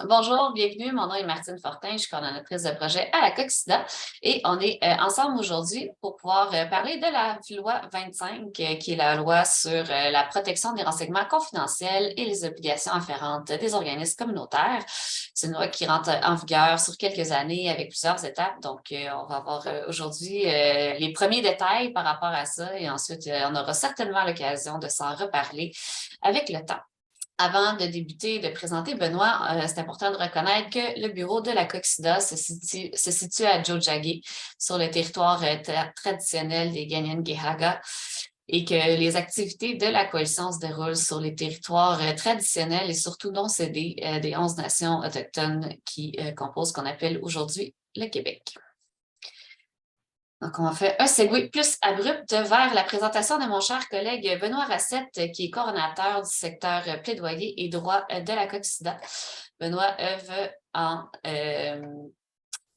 Bonjour, bienvenue. Mon nom est Martine Fortin, je suis coordonnatrice de projet à la COXIDA et on est ensemble aujourd'hui pour pouvoir parler de la loi 25, qui est la loi sur la protection des renseignements confidentiels et les obligations afférentes des organismes communautaires. C'est une loi qui rentre en vigueur sur quelques années avec plusieurs étapes. Donc, on va voir aujourd'hui les premiers détails par rapport à ça et ensuite, on aura certainement l'occasion de s'en reparler avec le temps. Avant de débuter et de présenter Benoît, c'est important de reconnaître que le bureau de la COXIDA se situe à Tiohtià:ke, sur le territoire traditionnel des Kanien'kehá:ka, et que les activités de la coalition se déroulent sur les territoires traditionnels et surtout non cédés des 11 nations autochtones qui composent ce qu'on appelle aujourd'hui le Québec. Donc, on fait un segue plus abrupt vers la présentation de mon cher collègue Benoît Racette, qui est coordonnateur du secteur plaidoyer et droit de la COXIDA. Benoît œuvre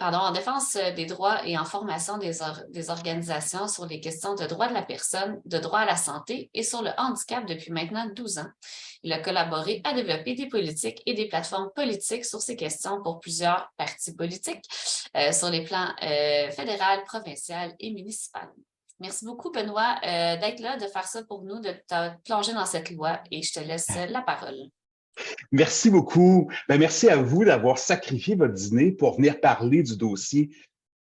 en défense des droits et en formation des organisations sur les questions de droits de la personne, de droit à la santé et sur le handicap depuis maintenant 12 ans. Il a collaboré à développer des politiques et des plateformes politiques sur ces questions pour plusieurs partis politiques sur les plans fédéral, provincial et municipal. Merci beaucoup, Benoît, d'être là, de faire ça pour nous, de te plonger dans cette loi et je te laisse la parole. Merci beaucoup. Merci à vous d'avoir sacrifié votre dîner pour venir parler du dossier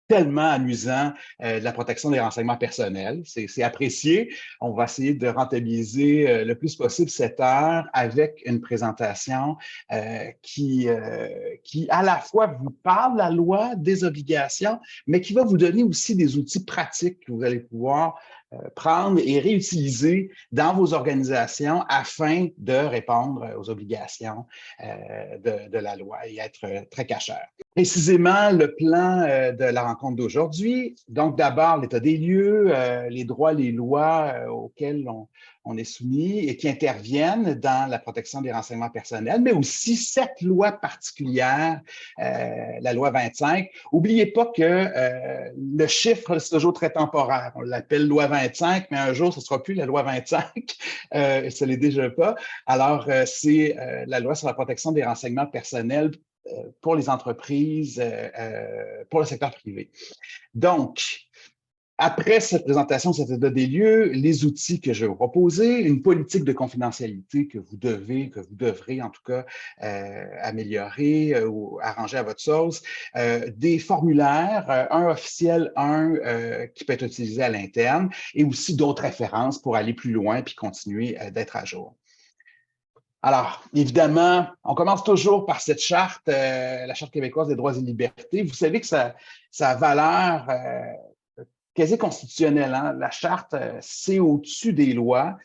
tellement amusant de la protection des renseignements personnels. C'est apprécié. On va essayer de rentabiliser le plus possible cette heure avec une présentation qui à la fois vous parle de la loi, des obligations, mais qui va vous donner aussi des outils pratiques que vous allez pouvoir prendre et réutiliser dans vos organisations afin de répondre aux obligations de la loi et être très cacheur. Précisément, le plan de la rencontre d'aujourd'hui. Donc, d'abord, l'état des lieux, les droits, les lois auxquels on est soumis et qui interviennent dans la protection des renseignements personnels, mais aussi cette loi particulière, la loi 25. N'oubliez pas que le chiffre, c'est toujours très temporaire. On l'appelle loi 25, mais un jour, ce ne sera plus la loi 25. Ce n'est déjà pas. Alors, c'est la loi sur la protection des renseignements personnels pour les entreprises, pour le secteur privé. Donc, après cette présentation, cet état des lieux, les outils que je vais vous proposer, une politique de confidentialité que vous devrez en tout cas améliorer ou arranger à votre sauce, des formulaires, un officiel, un qui peut être utilisé à l'interne, et aussi d'autres références pour aller plus loin puis continuer d'être à jour. Alors, évidemment, on commence toujours par cette charte, la Charte québécoise des droits et libertés. Vous savez que ça a valeur quasi constitutionnelle. Hein? La charte, c'est au-dessus des lois.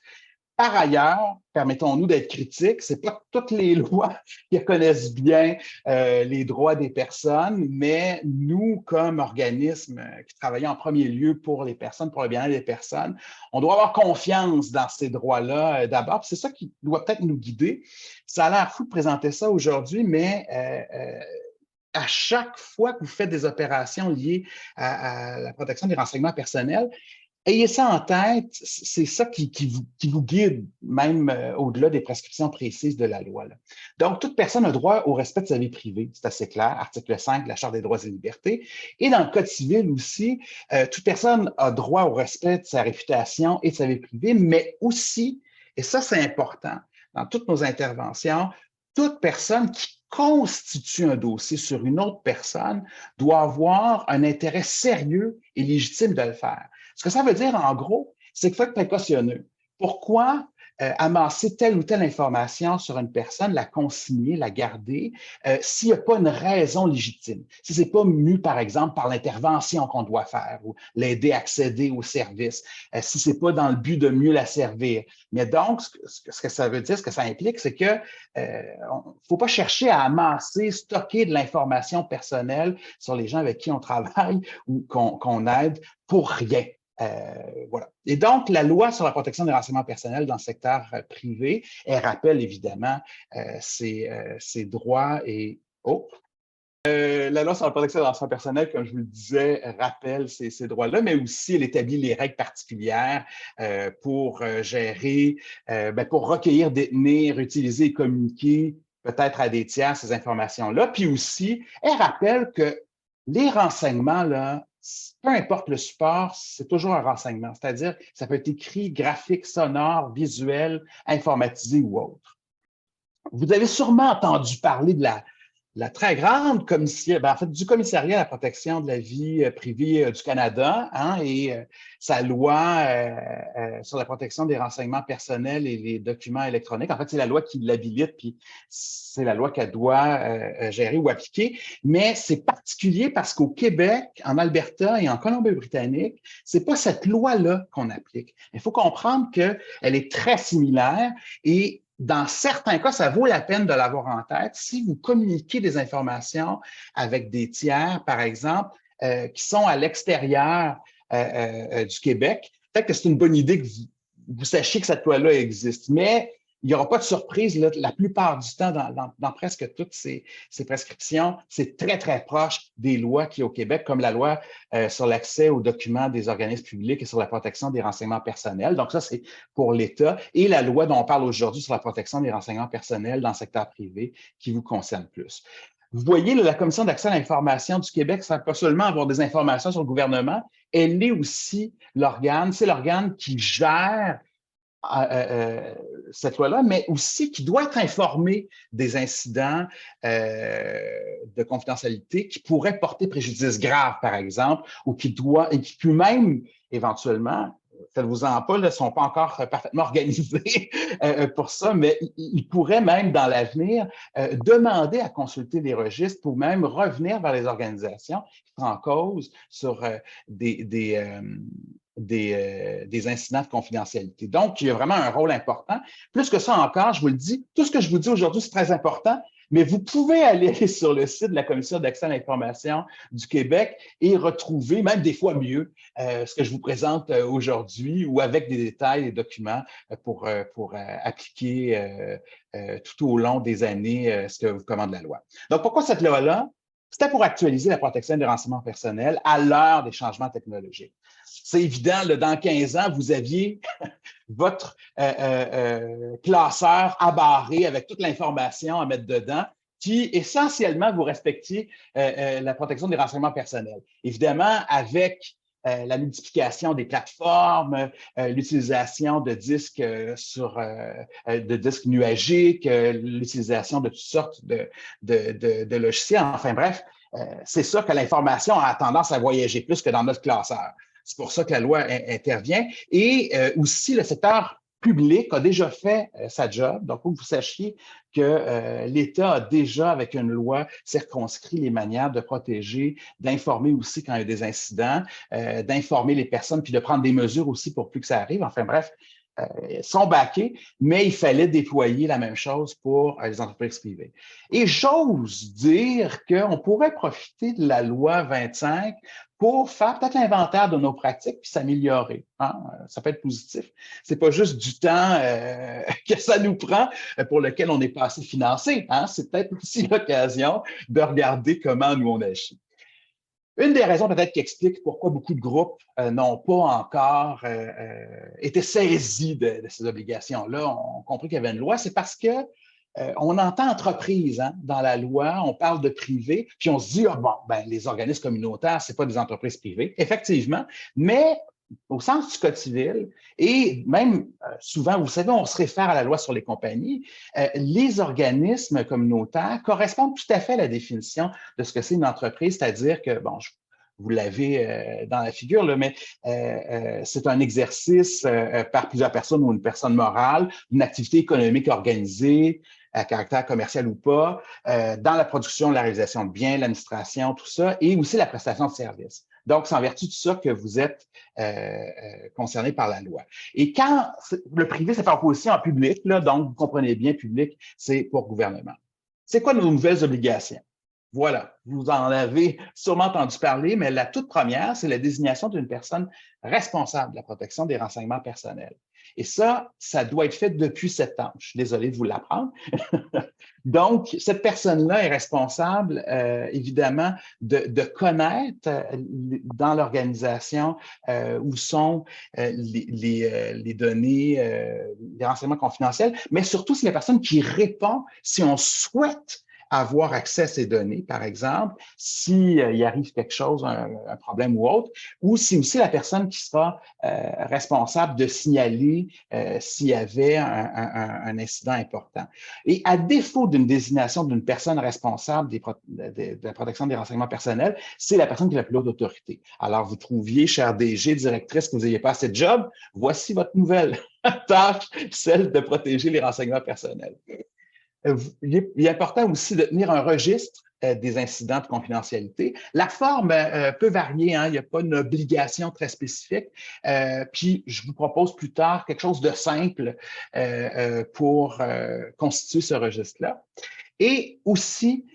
Par ailleurs, permettons-nous d'être critiques, ce n'est pas toutes les lois qui reconnaissent bien les droits des personnes, mais nous, comme organisme qui travaillons en premier lieu pour les personnes, pour le bien-être des personnes, on doit avoir confiance dans ces droits-là d'abord. C'est ça qui doit peut-être nous guider. Ça a l'air fou de présenter ça aujourd'hui, mais à chaque fois que vous faites des opérations liées à la protection des renseignements personnels, ayez ça en tête, c'est ça qui vous guide, même au-delà des prescriptions précises de la loi. Là. Donc, toute personne a droit au respect de sa vie privée, c'est assez clair, article 5 de la Charte des droits et libertés. Et dans le Code civil aussi, toute personne a droit au respect de sa réputation et de sa vie privée, mais aussi, et ça c'est important, dans toutes nos interventions, toute personne qui constitue un dossier sur une autre personne doit avoir un intérêt sérieux et légitime de le faire. Ce que ça veut dire, en gros, c'est qu'il faut être précautionneux. Pourquoi amasser telle ou telle information sur une personne, la consigner, la garder, s'il n'y a pas une raison légitime? Si ce n'est pas mu, par exemple, par l'intervention qu'on doit faire ou l'aider à accéder au service, si ce n'est pas dans le but de mieux la servir. Mais donc, ce que ça veut dire, ce que ça implique, c'est qu'il ne faut pas chercher à amasser, stocker de l'information personnelle sur les gens avec qui on travaille ou qu'on aide pour rien. Voilà. Et donc, la loi sur la protection des renseignements personnels dans le secteur privé, elle rappelle évidemment ces droits et... la loi sur la protection des renseignements personnels, comme je vous le disais, rappelle ces droits-là, mais aussi elle établit les règles particulières pour gérer, pour recueillir, détenir, utiliser et communiquer peut-être à des tiers ces informations-là. Puis aussi, elle rappelle que les renseignements, là, peu importe le support, c'est toujours un renseignement. C'est-à-dire, ça peut être écrit, graphique, sonore, visuel, informatisé ou autre. Vous avez sûrement entendu parler de la très grande en fait, du commissariat à la protection de la vie privée du Canada, hein, et sa loi sur la protection des renseignements personnels et les documents électroniques. En fait, c'est la loi qui l'habilite, puis c'est la loi qu'elle doit gérer ou appliquer. Mais c'est particulier parce qu'au Québec, en Alberta et en Colombie-Britannique, c'est pas cette loi-là qu'on applique. Il faut comprendre qu'elle est très similaire et dans certains cas, ça vaut la peine de l'avoir en tête. Si vous communiquez des informations avec des tiers, par exemple, qui sont à l'extérieur du Québec, peut-être que c'est une bonne idée que vous sachiez que cette loi-là existe. Mais il n'y aura pas de surprise. Là, la plupart du temps, dans presque toutes ces prescriptions, c'est très, très proche des lois qui, au Québec, comme la loi sur l'accès aux documents des organismes publics et sur la protection des renseignements personnels. Donc, ça, c'est pour l'État. Et la loi dont on parle aujourd'hui sur la protection des renseignements personnels dans le secteur privé qui vous concerne plus. Vous voyez, la Commission d'accès à l'information du Québec, ça ne peut pas seulement avoir des informations sur le gouvernement, elle est aussi l'organe, c'est l'organe qui gère cette loi-là, mais aussi qui doit être informé des incidents de confidentialité qui pourraient porter préjudice grave, par exemple, ou qui peut même éventuellement, faites-vous-en pas, ils ne sont pas encore parfaitement organisés pour ça, mais ils pourraient même dans l'avenir demander à consulter les registres pour même revenir vers les organisations qui sont en cause sur des incidents de confidentialité. Donc, il y a vraiment un rôle important. Plus que ça encore, je vous le dis, tout ce que je vous dis aujourd'hui, c'est très important, mais vous pouvez aller sur le site de la Commission d'accès à l'information du Québec et retrouver, même des fois mieux, ce que je vous présente aujourd'hui ou avec des détails et documents pour appliquer tout au long des années ce que vous commande la loi. Donc, pourquoi cette loi-là? C'était pour actualiser la protection des renseignements personnels à l'heure des changements technologiques. C'est évident, là, dans 15 ans, vous aviez votre classeur abarré avec toute l'information à mettre dedans, qui essentiellement vous respectiez la protection des renseignements personnels. Évidemment, avec la multiplication des plateformes, l'utilisation de disques de disques nuagiques, l'utilisation de toutes sortes de logiciels. Enfin bref, c'est ça que l'information a tendance à voyager plus que dans notre classeur. C'est pour ça que la loi intervient. Et aussi, le secteur public a déjà fait sa job. Donc, il faut que vous sachiez que l'État a déjà, avec une loi, circonscrit les manières de protéger, d'informer aussi quand il y a des incidents, d'informer les personnes, puis de prendre des mesures aussi pour plus que ça arrive. Enfin bref, sont backés, mais il fallait déployer la même chose pour les entreprises privées. Et j'ose dire qu'on pourrait profiter de la loi 25 pour faire peut-être l'inventaire de nos pratiques puis s'améliorer. Hein? Ça peut être positif. C'est pas juste du temps que ça nous prend pour lequel on n'est pas assez financé. Hein? C'est peut-être aussi l'occasion de regarder comment nous on agit. Une des raisons peut-être qui explique pourquoi beaucoup de groupes n'ont pas encore été saisis de ces obligations-là, ont compris qu'il y avait une loi, c'est parce que on entend entreprise hein, dans la loi, on parle de privé, puis on se dit, ah, bon, ben, les organismes communautaires, ce n'est pas des entreprises privées, effectivement, mais au sens du Code civil, et même souvent, vous savez, on se réfère à la loi sur les compagnies, les organismes communautaires correspondent tout à fait à la définition de ce que c'est une entreprise, c'est-à-dire que, bon, vous l'avez dans la figure, là, mais c'est un exercice par plusieurs personnes ou une personne morale, une activité économique organisée, à caractère commercial ou pas, dans la production, la réalisation de biens, l'administration, tout ça, et aussi la prestation de services. Donc, c'est en vertu de ça que vous êtes concerné par la loi. Et quand le privé, c'est par opposition à public, là, donc vous comprenez bien, public, c'est pour gouvernement. C'est quoi nos nouvelles obligations? Voilà, vous en avez sûrement entendu parler, mais la toute première, c'est la désignation d'une personne responsable de la protection des renseignements personnels. Et ça doit être fait depuis 7 ans. Je suis désolé de vous l'apprendre. Donc, cette personne-là est responsable, évidemment, de connaître dans l'organisation où sont les données, les renseignements confidentiels, mais surtout c'est la personne qui répond si on souhaite avoir accès à ces données, par exemple, s'il arrive quelque chose, un problème ou autre, ou c'est aussi la personne qui sera responsable de signaler s'il y avait un incident important. Et à défaut d'une désignation d'une personne responsable de la protection des renseignements personnels, c'est la personne qui a la plus haute autorité. Alors, vous trouviez, cher DG, directrice, que vous n'ayez pas assez de job, voici votre nouvelle tâche, celle de protéger les renseignements personnels. Il est important aussi de tenir un registre des incidents de confidentialité. La forme peut varier, hein, il n'y a pas une obligation très spécifique. Puis, je vous propose plus tard quelque chose de simple pour constituer ce registre-là. Et aussi,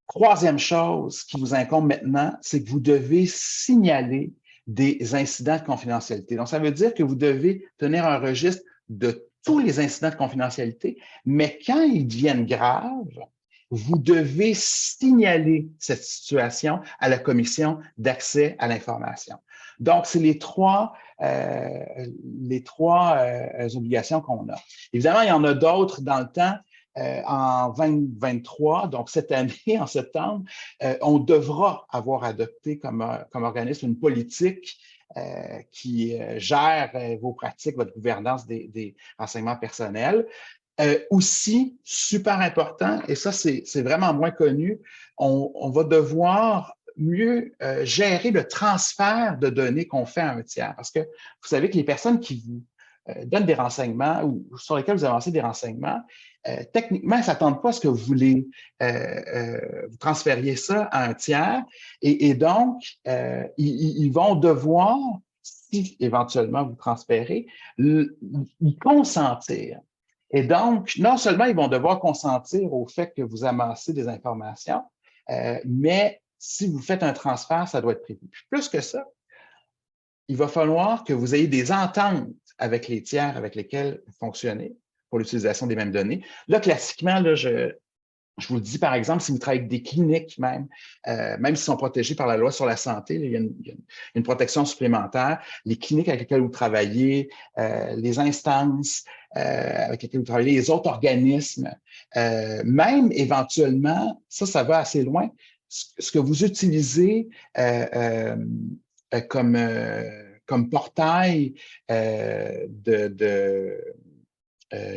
troisième chose qui vous incombe maintenant, c'est que vous devez signaler des incidents de confidentialité. Donc, ça veut dire que vous devez tenir un registre de tous les incidents de confidentialité, mais quand ils deviennent graves, vous devez signaler cette situation à la commission d'accès à l'information. Donc, c'est les trois obligations qu'on a. Évidemment, il y en a d'autres dans le temps. En 2023, donc cette année, en septembre, on devra avoir adopté comme organisme une politique qui gère vos pratiques, votre gouvernance des renseignements personnels. Aussi, super important, et ça, c'est vraiment moins connu, on va devoir mieux gérer le transfert de données qu'on fait à un tiers. Parce que vous savez que les personnes qui vous donnent des renseignements ou sur lesquels vous avancez des renseignements, techniquement, elles ne s'attendent pas à ce que vous voulez vous transfériez ça à un tiers. Et donc, ils vont devoir, si éventuellement vous transférez, y consentir. Et donc, non seulement ils vont devoir consentir au fait que vous amassez des informations, mais si vous faites un transfert, ça doit être prévu. Puis plus que ça, il va falloir que vous ayez des ententes avec les tiers avec lesquels vous fonctionnez pour l'utilisation des mêmes données. Là, classiquement, là, je vous le dis, par exemple, si vous travaillez avec des cliniques même s'ils sont protégés par la loi sur la santé, il y a une protection supplémentaire. Les cliniques avec lesquelles vous travaillez, les instances avec lesquelles vous travaillez, les autres organismes, même éventuellement, ça va assez loin, ce que vous utilisez comme portail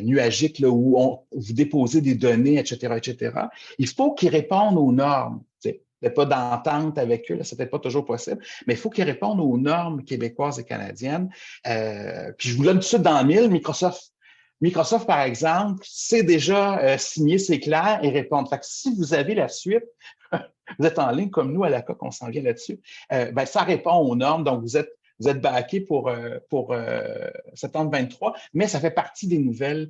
nuagique là, où vous déposez des données, etc., il faut qu'ils répondent aux normes. Il n'y a pas d'entente avec eux, là, ce n'est peut-être pas toujours possible, mais il faut qu'ils répondent aux normes québécoises et canadiennes. Puis je vous donne tout de suite dans le mille, Microsoft. Microsoft, par exemple, c'est déjà signé, c'est clair, et répond. Fait que si vous avez la suite, vous êtes en ligne comme nous à la COQ, on s'en vient là-dessus, ben, ça répond aux normes, donc vous êtes backé pour septembre 23, mais ça fait partie des nouvelles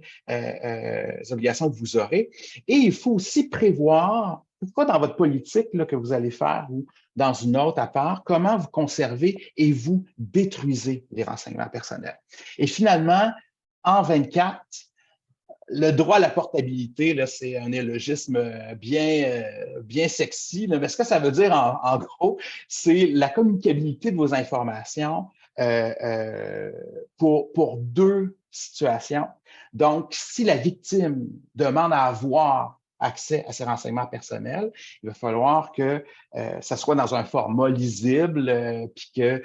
obligations que vous aurez. Et il faut aussi prévoir, pourquoi dans votre politique là, que vous allez faire ou dans une autre à part, comment vous conservez et vous détruisez les renseignements personnels. Et finalement, en 24, le droit à la portabilité, là, c'est un néologisme bien sexy, là, mais ce que ça veut dire en gros, c'est la communicabilité de vos informations pour deux situations. Donc, si la victime demande à avoir accès à ses renseignements personnels, il va falloir que ça soit dans un format lisible, puis que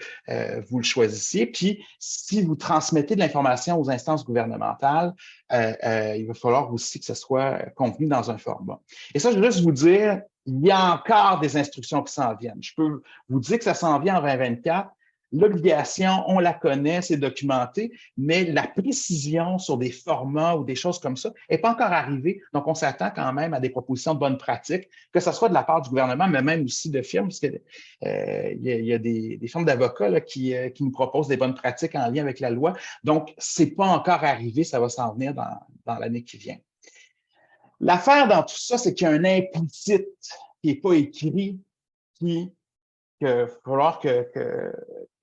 vous le choisissiez. Puis, si vous transmettez de l'information aux instances gouvernementales, il va falloir aussi que ce soit convenu dans un format. Et ça, je veux juste vous dire, il y a encore des instructions qui s'en viennent. Je peux vous dire que ça s'en vient en 2024. L'obligation, on la connaît, c'est documenté, mais la précision sur des formats ou des choses comme ça n'est pas encore arrivée. Donc, on s'attend quand même à des propositions de bonnes pratiques, que ce soit de la part du gouvernement, mais même aussi de firmes, parce qu'il y a des firmes d'avocats qui nous proposent des bonnes pratiques en lien avec la loi. Donc, ce n'est pas encore arrivé, ça va s'en venir dans l'année qui vient. L'affaire dans tout ça, c'est qu'il y a un implicite n'est pas écrit, qu'il va falloir que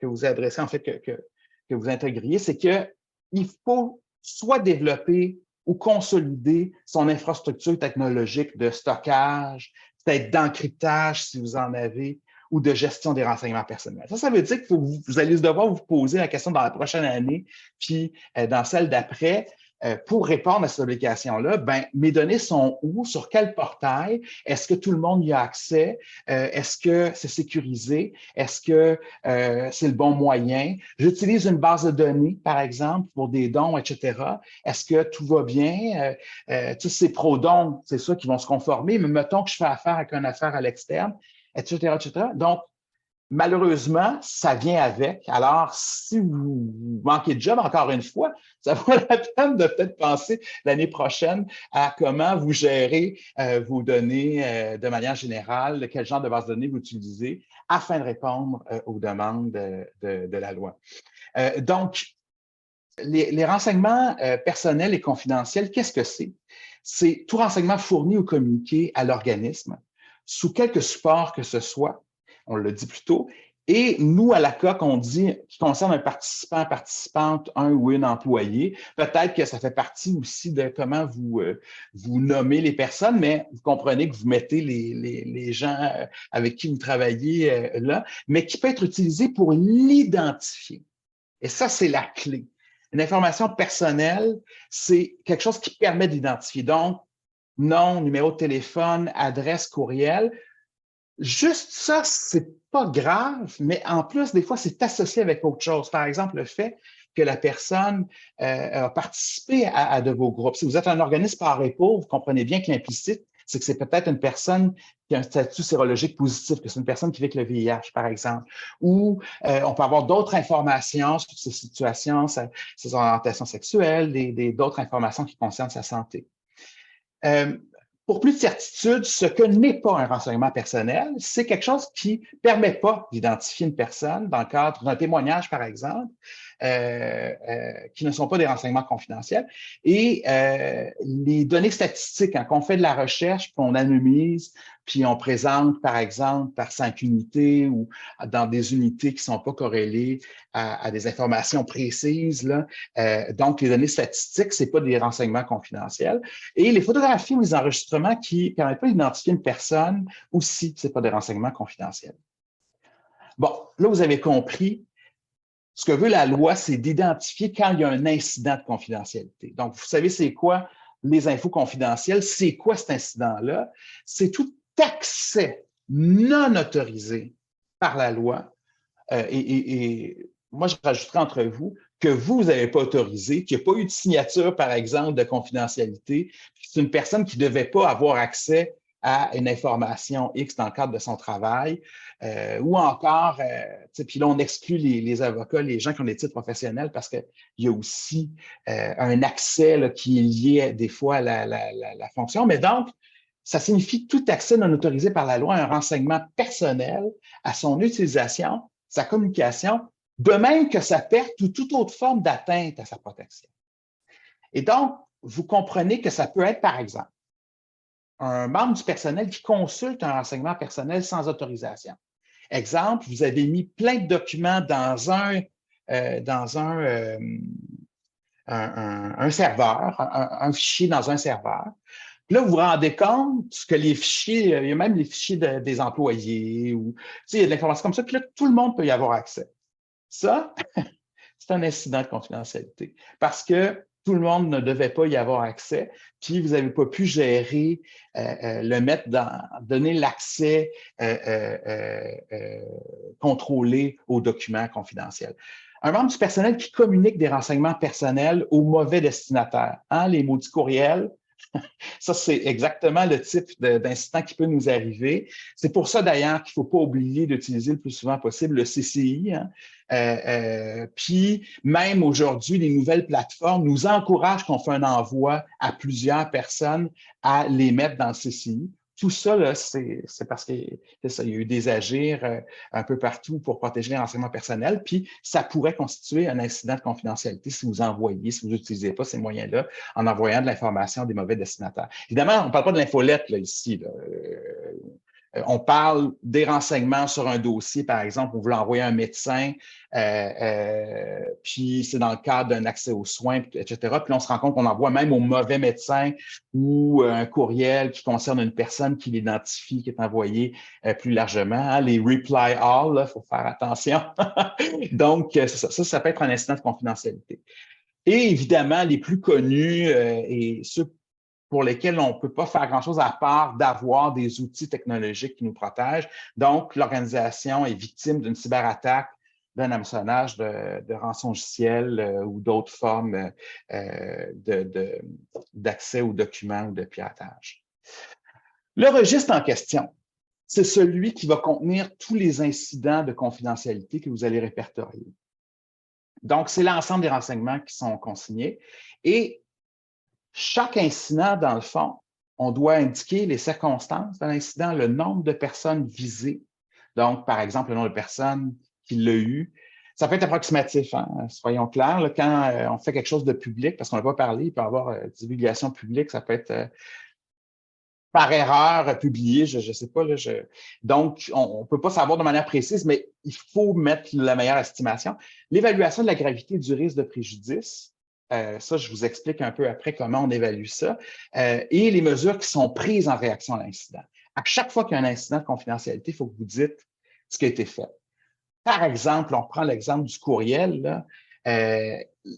vous adressez, en fait, que vous intégriez, c'est qu'il faut soit développer ou consolider son infrastructure technologique de stockage, peut-être d'encryptage si vous en avez, ou de gestion des renseignements personnels. Ça veut dire que vous allez devoir vous poser la question dans la prochaine année, puis dans celle d'après, pour répondre à cette obligation-là, ben, mes données sont où, sur quel portail, est-ce que tout le monde y a accès, est-ce que c'est sécurisé, est-ce que c'est le bon moyen, j'utilise une base de données, par exemple, pour des dons, etc. Est-ce que tout va bien? Tous ces pro-dons, c'est ça qui vont se conformer, mais mettons que je fais affaire avec une affaire à l'externe, etc., etc. Donc, malheureusement, ça vient avec. Alors, si vous manquez de job, encore une fois, ça vaut la peine de peut-être penser l'année prochaine à comment vous gérez vos données de manière générale, quel genre de base de données vous utilisez afin de répondre aux demandes de la loi. Donc, les renseignements personnels et confidentiels, qu'est-ce que c'est? C'est tout renseignement fourni ou communiqué à l'organisme sous quelque support que ce soit, on l'a dit plus tôt, et nous, à la COQ, on dit qui concerne un participant, participante, un ou une employé. Peut-être que ça fait partie aussi de comment vous nommez les personnes, mais vous comprenez que vous mettez les gens avec qui vous travaillez là, mais qui peut être utilisé pour l'identifier. Et ça, c'est la clé. Une information personnelle, c'est quelque chose qui permet d'identifier. Donc, nom, numéro de téléphone, adresse, courriel. Juste ça, c'est pas grave, mais en plus, des fois, c'est associé avec autre chose. Par exemple, le fait que la personne a participé à de vos groupes. Si vous êtes un organisme par épaule, vous comprenez bien que l'implicite, c'est que c'est peut-être une personne qui a un statut sérologique positif, que c'est une personne qui vit avec le VIH, par exemple. Ou on peut avoir d'autres informations sur ses situations, ses orientations sexuelles, d'autres informations qui concernent sa santé. Pour plus de certitude, ce que n'est pas un renseignement personnel, c'est quelque chose qui ne permet pas d'identifier une personne dans le cadre d'un témoignage, par exemple, qui ne sont pas des renseignements confidentiels. Et les données statistiques, quand on fait de la recherche, puis on anonymise, puis on présente, par exemple, par 5 unités ou dans des unités qui ne sont pas corrélées à des informations précises, là. Donc, les données statistiques, ce n'est pas des renseignements confidentiels. Et les photographies ou les enregistrements qui ne permettent pas d'identifier une personne, aussi, ce n'est pas des renseignements confidentiels. Bon, là, vous avez compris, ce que veut la loi, c'est d'identifier quand il y a un incident de confidentialité. Donc, vous savez, c'est quoi les infos confidentielles? C'est quoi cet incident-là? C'est tout accès non autorisé par la loi. Et moi, je rajouterai entre vous que vous n'avez pas autorisé, qu'il n'y a pas eu de signature, par exemple, de confidentialité. C'est une personne qui ne devait pas avoir accès à une information X dans le cadre de son travail, ou encore, puis là, on exclut les avocats, les gens qui ont des titres professionnels, parce qu'il y a aussi un accès là, qui est lié des fois à la fonction. Mais donc, ça signifie tout accès non autorisé par la loi à un renseignement personnel, à son utilisation, sa communication, de même que sa perte ou toute autre forme d'atteinte à sa protection. Et donc, vous comprenez que ça peut être, par exemple, un membre du personnel qui consulte un renseignement personnel sans autorisation. Exemple, vous avez mis plein de documents dans un serveur, un fichier dans un serveur. Là, vous vous rendez compte que les fichiers, il y a même les fichiers des employés, ou il y a de l'information comme ça, puis là, tout le monde peut y avoir accès. Ça, c'est un incident de confidentialité parce que tout le monde ne devait pas y avoir accès, puis vous n'avez pas pu gérer, le mettre donner l'accès contrôlé aux documents confidentiels. Un membre du personnel qui communique des renseignements personnels aux mauvais destinataires, hein, les maudits courriels. Ça, c'est exactement le type d'incident qui peut nous arriver. C'est pour ça, d'ailleurs, qu'il ne faut pas oublier d'utiliser le plus souvent possible le CCI. Hein. Puis, même aujourd'hui, les nouvelles plateformes nous encouragent qu'on fait un envoi à plusieurs personnes à les mettre dans le CCI. Tout ça, c'est parce qu'il y a eu des agirs un peu partout pour protéger les renseignements personnels, puis ça pourrait constituer un incident de confidentialité si vous envoyez, si vous n'utilisez pas ces moyens-là en envoyant de l'information à des mauvais destinataires. Évidemment, on ne parle pas de l'infolette là, ici. Là. On parle des renseignements sur un dossier, par exemple, on veut l'envoyer à un médecin, puis c'est dans le cadre d'un accès aux soins, etc. Puis on se rend compte qu'on envoie même au mauvais médecin ou un courriel qui concerne une personne qui l'identifie, qui est envoyé plus largement. Hein, les reply all, il faut faire attention. Donc, ça peut être un incident de confidentialité. Et évidemment, les plus connus et ceux pour lesquels on ne peut pas faire grand-chose à part d'avoir des outils technologiques qui nous protègent. Donc, l'organisation est victime d'une cyberattaque, d'un hameçonnage de rançongiciel ou d'autres formes d'accès aux documents ou de piratage. Le registre en question, c'est celui qui va contenir tous les incidents de confidentialité que vous allez répertorier. Donc, c'est l'ensemble des renseignements qui sont consignés et chaque incident, dans le fond, on doit indiquer les circonstances de l'incident, le nombre de personnes visées. Donc, par exemple, le nombre de personnes qui l'ont eu. Ça peut être approximatif, hein, soyons clairs. Là, quand on fait quelque chose de public, parce qu'on n'a pas parlé, il peut y avoir divulgation publique, ça peut être par erreur publié, je ne sais pas. Là, Donc, on ne peut pas savoir de manière précise, mais il faut mettre la meilleure estimation. L'évaluation de la gravité du risque de préjudice. Ça, je vous explique un peu après comment on évalue ça. Et les mesures qui sont prises en réaction à l'incident. À chaque fois qu'il y a un incident de confidentialité, il faut que vous dites ce qui a été fait. Par exemple, on reprend l'exemple du courriel. Là,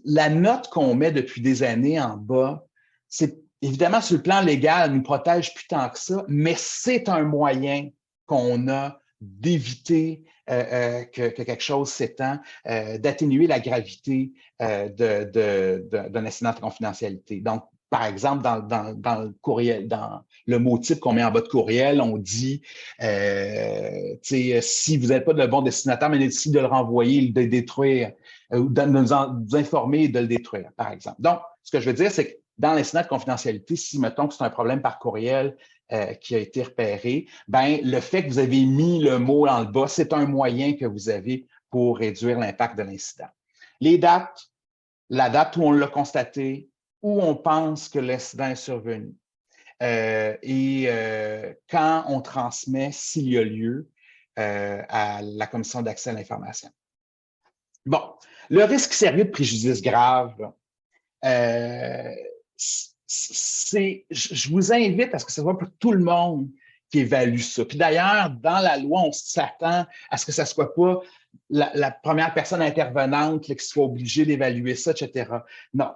la note qu'on met depuis des années en bas, c'est évidemment sur le plan légal, elle ne nous protège plus tant que ça, mais c'est un moyen qu'on a d'éviter que quelque chose s'étend, d'atténuer la gravité d'un incident de confidentialité. Donc, par exemple, dans le courriel, dans le mot type qu'on met en bas de courriel, on dit si vous n'êtes pas le bon destinataire, mais décidez de le renvoyer, de le détruire, ou de nous informer et de le détruire, par exemple. Donc, ce que je veux dire, c'est que dans l'incident de confidentialité, si, mettons que c'est un problème par courriel qui a été repéré, ben, le fait que vous avez mis le mot en le bas, c'est un moyen que vous avez pour réduire l'impact de l'incident. Les dates, la date où on l'a constaté, où on pense que l'incident est survenu et quand on transmet, s'il y a lieu, à la Commission d'accès à l'information. Bon, le risque sérieux de préjudice grave, je vous invite à ce que ce soit pour tout le monde qui évalue ça. Puis d'ailleurs, dans la loi, on s'attend à ce que ça ne soit pas la première personne intervenante qui soit obligée d'évaluer ça, etc. Non.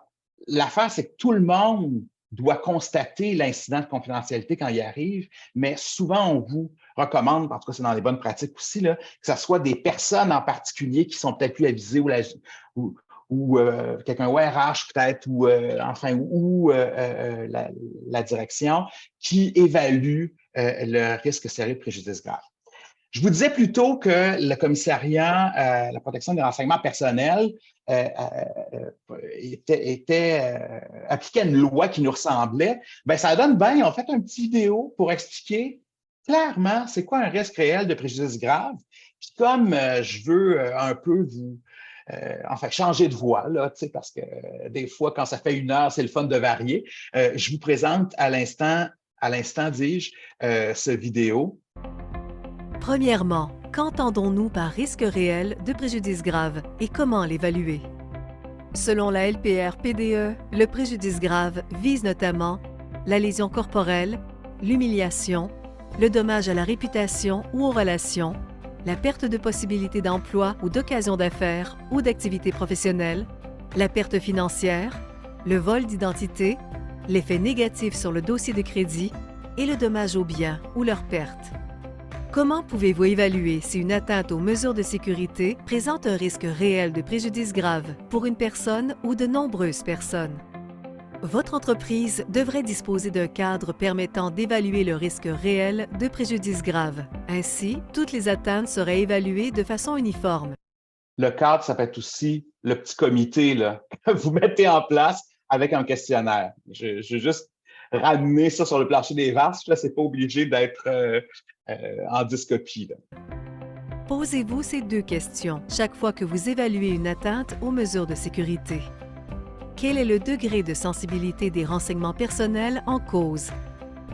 L'affaire, c'est que tout le monde doit constater l'incident de confidentialité quand il arrive, mais souvent, on vous recommande, en tout cas, c'est dans les bonnes pratiques aussi, là, que ce soit des personnes en particulier qui sont peut-être plus avisées ou quelqu'un au RH peut-être, ou la direction qui évalue le risque sérieux de préjudice grave. Je vous disais plus tôt que le commissariat à la protection des renseignements personnels appliquait une loi qui nous ressemblait. Bien, ça donne bien, on fait une petite vidéo pour expliquer clairement c'est quoi un risque réel de préjudice grave. Puis comme je veux un peu vous changer de voix, là, parce que des fois, quand ça fait 1 heure, c'est le fun de varier. Je vous présente à l'instant, dis-je, ce vidéo. Premièrement, qu'entendons-nous par risque réel de préjudice grave et comment l'évaluer? Selon la LPR-PDE, le préjudice grave vise notamment la lésion corporelle, l'humiliation, le dommage à la réputation ou aux relations, la perte de possibilités d'emploi ou d'occasion d'affaires ou d'activités professionnelles, la perte financière, le vol d'identité, l'effet négatif sur le dossier de crédit et le dommage aux biens ou leur perte. Comment pouvez-vous évaluer si une atteinte aux mesures de sécurité présente un risque réel de préjudice grave pour une personne ou de nombreuses personnes? Votre entreprise devrait disposer d'un cadre permettant d'évaluer le risque réel de préjudice grave. Ainsi, toutes les atteintes seraient évaluées de façon uniforme. Le cadre, ça peut être aussi le petit comité là, que vous mettez en place avec un questionnaire. Je vais juste ramener ça sur le plancher des vases. Là, c'est pas obligé d'être en dyscopie. Là. Posez-vous ces 2 questions chaque fois que vous évaluez une atteinte aux mesures de sécurité. Quel est le degré de sensibilité des renseignements personnels en cause?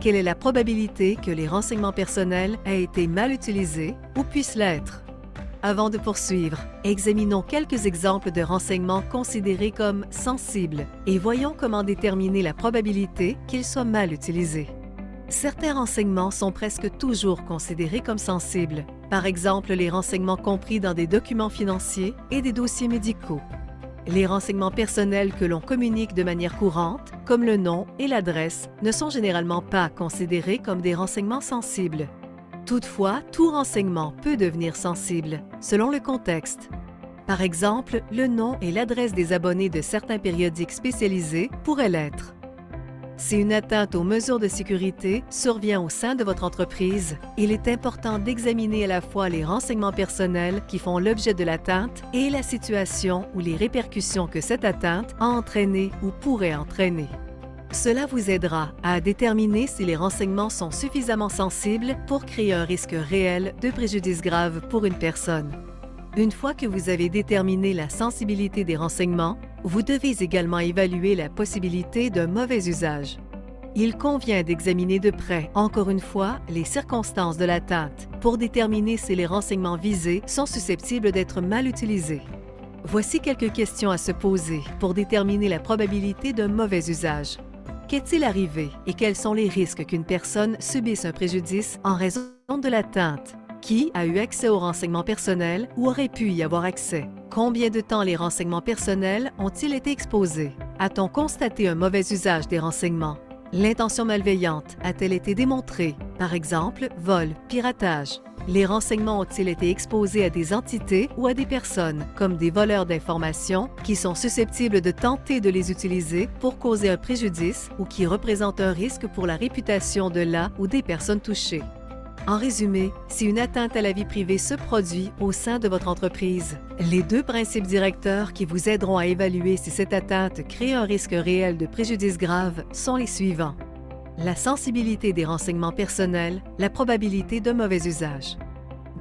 Quelle est la probabilité que les renseignements personnels aient été mal utilisés ou puissent l'être? Avant de poursuivre, examinons quelques exemples de renseignements considérés comme sensibles et voyons comment déterminer la probabilité qu'ils soient mal utilisés. Certains renseignements sont presque toujours considérés comme sensibles, par exemple les renseignements compris dans des documents financiers et des dossiers médicaux. Les renseignements personnels que l'on communique de manière courante, comme le nom et l'adresse, ne sont généralement pas considérés comme des renseignements sensibles. Toutefois, tout renseignement peut devenir sensible, selon le contexte. Par exemple, le nom et l'adresse des abonnés de certains périodiques spécialisés pourraient l'être. Si une atteinte aux mesures de sécurité survient au sein de votre entreprise, il est important d'examiner à la fois les renseignements personnels qui font l'objet de l'atteinte et la situation ou les répercussions que cette atteinte a entraînées ou pourrait entraîner. Cela vous aidera à déterminer si les renseignements sont suffisamment sensibles pour créer un risque réel de préjudice grave pour une personne. Une fois que vous avez déterminé la sensibilité des renseignements, vous devez également évaluer la possibilité d'un mauvais usage. Il convient d'examiner de près, encore une fois, les circonstances de l'atteinte pour déterminer si les renseignements visés sont susceptibles d'être mal utilisés. Voici quelques questions à se poser pour déterminer la probabilité d'un mauvais usage. Qu'est-il arrivé et quels sont les risques qu'une personne subisse un préjudice en raison de l'atteinte? Qui a eu accès aux renseignements personnels ou aurait pu y avoir accès? Combien de temps les renseignements personnels ont-ils été exposés? A-t-on constaté un mauvais usage des renseignements? L'intention malveillante a-t-elle été démontrée? Par exemple, vol, piratage. Les renseignements ont-ils été exposés à des entités ou à des personnes, comme des voleurs d'informations, qui sont susceptibles de tenter de les utiliser pour causer un préjudice ou qui représentent un risque pour la réputation de la ou des personnes touchées? En résumé, si une atteinte à la vie privée se produit au sein de votre entreprise, les deux principes directeurs qui vous aideront à évaluer si cette atteinte crée un risque réel de préjudice grave sont les suivants. La sensibilité des renseignements personnels, la probabilité de mauvais usage.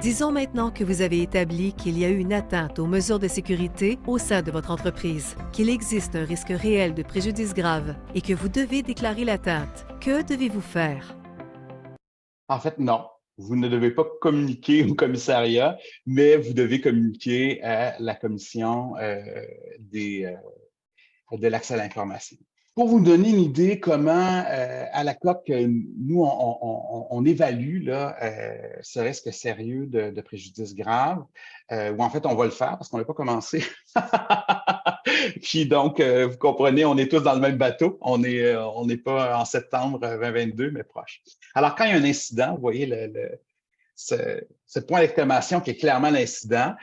Disons maintenant que vous avez établi qu'il y a eu une atteinte aux mesures de sécurité au sein de votre entreprise, qu'il existe un risque réel de préjudice grave et que vous devez déclarer l'atteinte. Que devez-vous faire? En fait, non. Vous ne devez pas communiquer au commissariat, mais vous devez communiquer à la commission de l'accès à l'information. Pour vous donner une idée comment, à la COC, nous, on évalue là, ce risque sérieux de préjudice grave, ou en fait, on va le faire parce qu'on n'a pas commencé. Puis donc, vous comprenez, on est tous dans le même bateau. On n'est pas en septembre 2022, mais proche. Alors, quand il y a un incident, vous voyez ce point d'exclamation qui est clairement l'incident,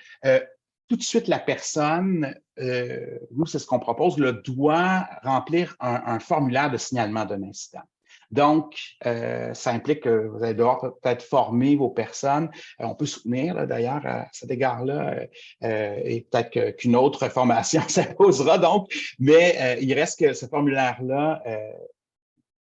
tout de suite, la personne, nous, c'est ce qu'on propose, doit remplir un formulaire de signalement d'un incident. Donc, ça implique que vous allez devoir peut-être former vos personnes. On peut soutenir, d'ailleurs, à cet égard-là, et peut-être qu'une autre formation s'imposera, donc, mais il reste que ce formulaire-là,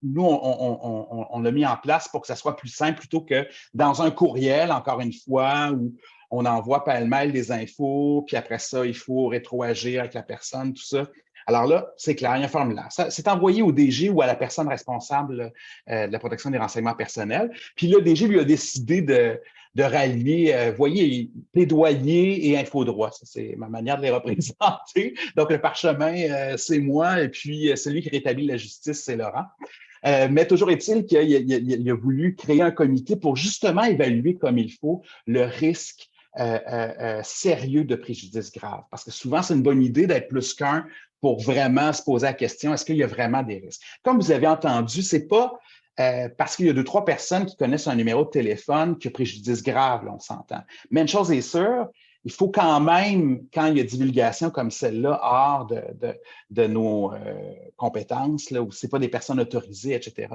nous, on l'a mis en place pour que ça soit plus simple plutôt que dans un courriel, encore une fois, où on envoie pêle-mêle des infos, puis après ça, il faut rétroagir avec la personne, tout ça. Alors là, c'est clair, il y a un formulaire. C'est envoyé au DG ou à la personne responsable de la protection des renseignements personnels. Puis le DG lui a décidé de rallier, voyez, plaidoyer et infodroit. Ça, c'est ma manière de les représenter. Donc, le parchemin, c'est moi, et puis celui qui rétablit la justice, c'est Laurent. Mais toujours est-il qu'il a voulu créer un comité pour justement évaluer comme il faut le risque sérieux de préjudice grave. Parce que souvent, c'est une bonne idée d'être plus qu'un pour vraiment se poser la question, est-ce qu'il y a vraiment des risques? Comme vous avez entendu, ce n'est pas parce qu'il y a 2-3 personnes qui connaissent un numéro de téléphone qu'il y a préjudice grave, là, on s'entend. Mais une chose est sûre, il faut quand même, quand il y a divulgation comme celle-là, hors de nos compétences, là, où ce n'est pas des personnes autorisées, etc.,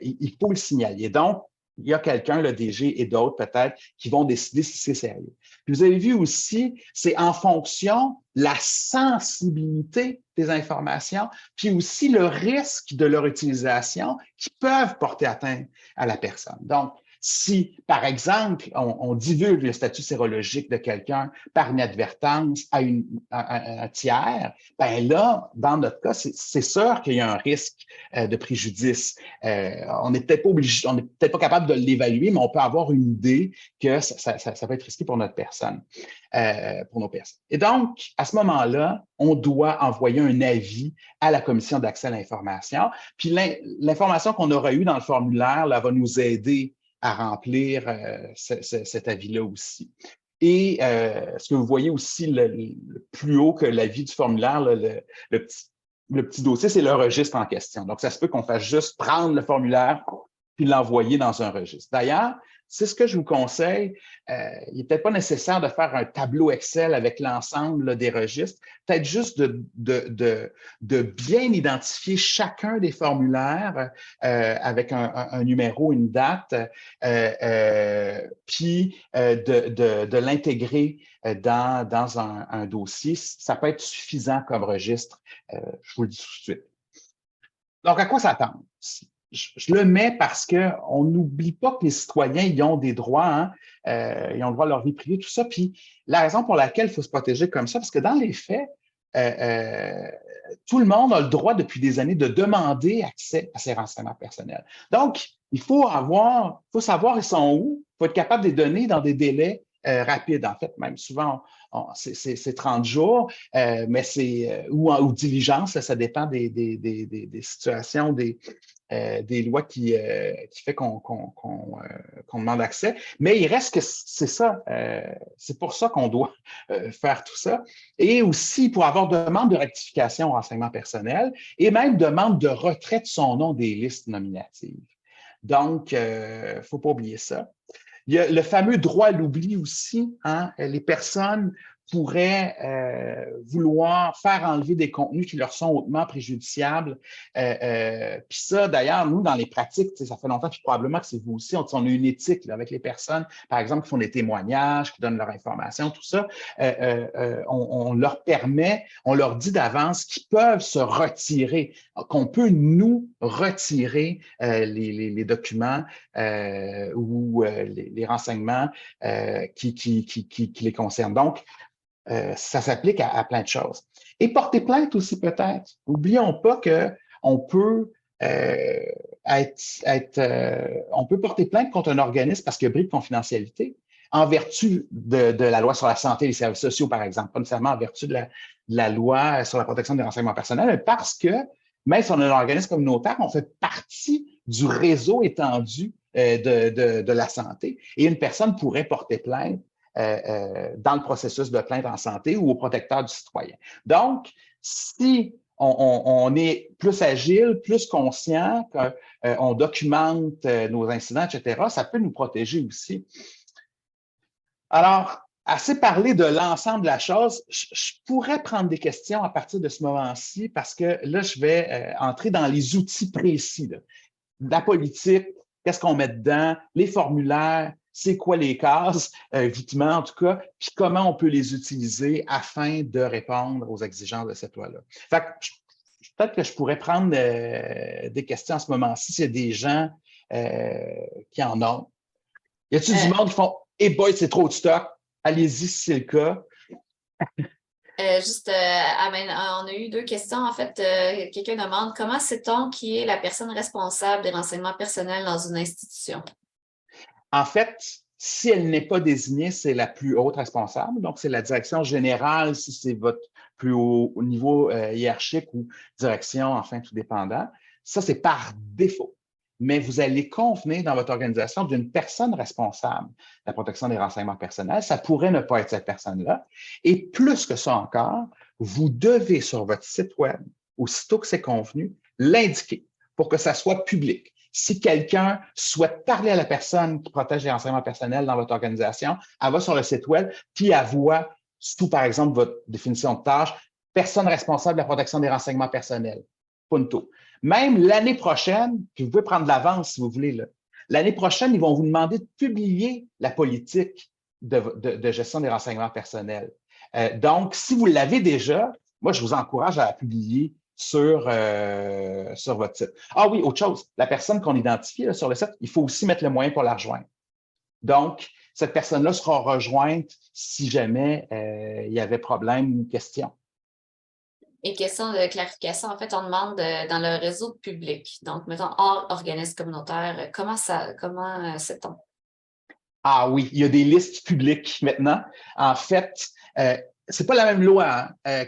il faut le signaler. Donc, il y a quelqu'un, le DG et d'autres peut-être, qui vont décider si c'est sérieux. Puis vous avez vu aussi, c'est en fonction de la sensibilité des informations, puis aussi le risque de leur utilisation qui peuvent porter atteinte à la personne. Donc, Si, par exemple, on divulgue le statut sérologique de quelqu'un par inadvertance à un tiers, ben là, dans notre cas, c'est sûr qu'il y a un risque de préjudice. On n'est peut-être pas obligé, on n'est peut-être pas capable de l'évaluer, mais on peut avoir une idée que ça peut être risqué pour notre personne, pour nos personnes. Et donc, à ce moment-là, on doit envoyer un avis à la commission d'accès à l'information. Puis l'information qu'on aura eue dans le formulaire là, va nous aider à remplir cet avis-là aussi. Et ce que vous voyez aussi le plus haut que l'avis du formulaire, là, le petit dossier, c'est le registre en question. Donc, ça se peut qu'on fasse juste prendre le formulaire puis l'envoyer dans un registre. D'ailleurs, c'est ce que je vous conseille. Il n'est peut-être pas nécessaire de faire un tableau Excel avec l'ensemble des registres, peut-être juste de bien identifier chacun des formulaires avec un numéro, une date, puis de l'intégrer dans un dossier. Ça peut être suffisant comme registre, je vous le dis tout de suite. Donc, à quoi s'attendre? Je le mets parce qu'on n'oublie pas que les citoyens, ils ont des droits, hein, ils ont le droit à leur vie privée, tout ça. Puis la raison pour laquelle il faut se protéger comme ça, parce que dans les faits, tout le monde a le droit depuis des années de demander accès à ces renseignements personnels. Donc, il faut savoir ils sont où, il faut être capable de les donner dans des délais rapides. En fait, même souvent, c'est 30 jours, mais c'est ou diligence, là, ça dépend des situations, des lois qui fait qu'on demande accès. Mais il reste que c'est ça. C'est pour ça qu'on doit faire tout ça. Et aussi pour avoir demande de rectification au renseignement personnel et même demande de retrait de son nom des listes nominatives. Donc, il ne faut pas oublier ça. Il y a le fameux droit à l'oubli aussi. Hein? Les personnes pourraient vouloir faire enlever des contenus qui leur sont hautement préjudiciables. Puis ça, d'ailleurs, nous, dans les pratiques, ça fait longtemps, puis probablement que c'est vous aussi, on a une éthique là, avec les personnes, par exemple, qui font des témoignages, qui donnent leur information, tout ça. On leur permet, on leur dit d'avance qu'ils peuvent se retirer, qu'on peut nous retirer les documents ou les renseignements qui les concernent. Donc, ça s'applique à plein de choses. Et porter plainte aussi peut-être. N'oublions pas qu'on peut on peut porter plainte contre un organisme parce qu'il y a bris de confidentialité en vertu de la loi sur la santé et les services sociaux, par exemple, pas nécessairement en vertu de la loi sur la protection des renseignements personnels, mais parce que même si on est un organisme communautaire, on fait partie du réseau étendu de la santé. Et une personne pourrait porter plainte dans le processus de plainte en santé ou au protecteur du citoyen. Donc, si on est plus agile, plus conscient, qu'on documente nos incidents, etc., ça peut nous protéger aussi. Alors, assez parlé de l'ensemble de la chose, je pourrais prendre des questions à partir de ce moment-ci parce que là, je vais entrer dans les outils précis de la politique, qu'est-ce qu'on met dedans, les formulaires, c'est quoi les cases, vitement en tout cas, puis comment on peut les utiliser afin de répondre aux exigences de cette loi-là. Fait que peut-être que je pourrais prendre des questions à ce moment-ci s'il y a des gens qui en ont. Y a-t-il du monde qui font « Hey boy, c'est trop de stock, allez-y si c'est le cas ». On a eu deux questions. En fait, quelqu'un demande comment sait-on qui est la personne responsable des renseignements personnels dans une institution? En fait, si elle n'est pas désignée, c'est la plus haute responsable. Donc, c'est la direction générale si c'est votre plus haut niveau hiérarchique ou direction, enfin, tout dépendant. Ça, c'est par défaut. Mais vous allez convenir dans votre organisation d'une personne responsable de la protection des renseignements personnels. Ça pourrait ne pas être cette personne-là. Et plus que ça encore, vous devez sur votre site web, aussitôt que c'est convenu, l'indiquer pour que ça soit public. Si quelqu'un souhaite parler à la personne qui protège les renseignements personnels dans votre organisation, elle va sur le site web, puis elle voit, sous par exemple votre définition de tâche, personne responsable de la protection des renseignements personnels. Punto. Même l'année prochaine, puis vous pouvez prendre l'avance si vous voulez, l'année prochaine, ils vont vous demander de publier la politique de gestion des renseignements personnels. Donc, si vous l'avez déjà, moi, je vous encourage à la publier sur votre site. Ah oui, autre chose, la personne qu'on identifie là, sur le site, il faut aussi mettre le moyen pour la rejoindre. Donc, cette personne-là sera rejointe si jamais il y avait problème ou question. Et question de clarification, en fait, on demande dans le réseau public, donc mettons hors organisme communautaire, comment sait-on? Ah oui, il y a des listes publiques maintenant. En fait, c'est pas la même loi en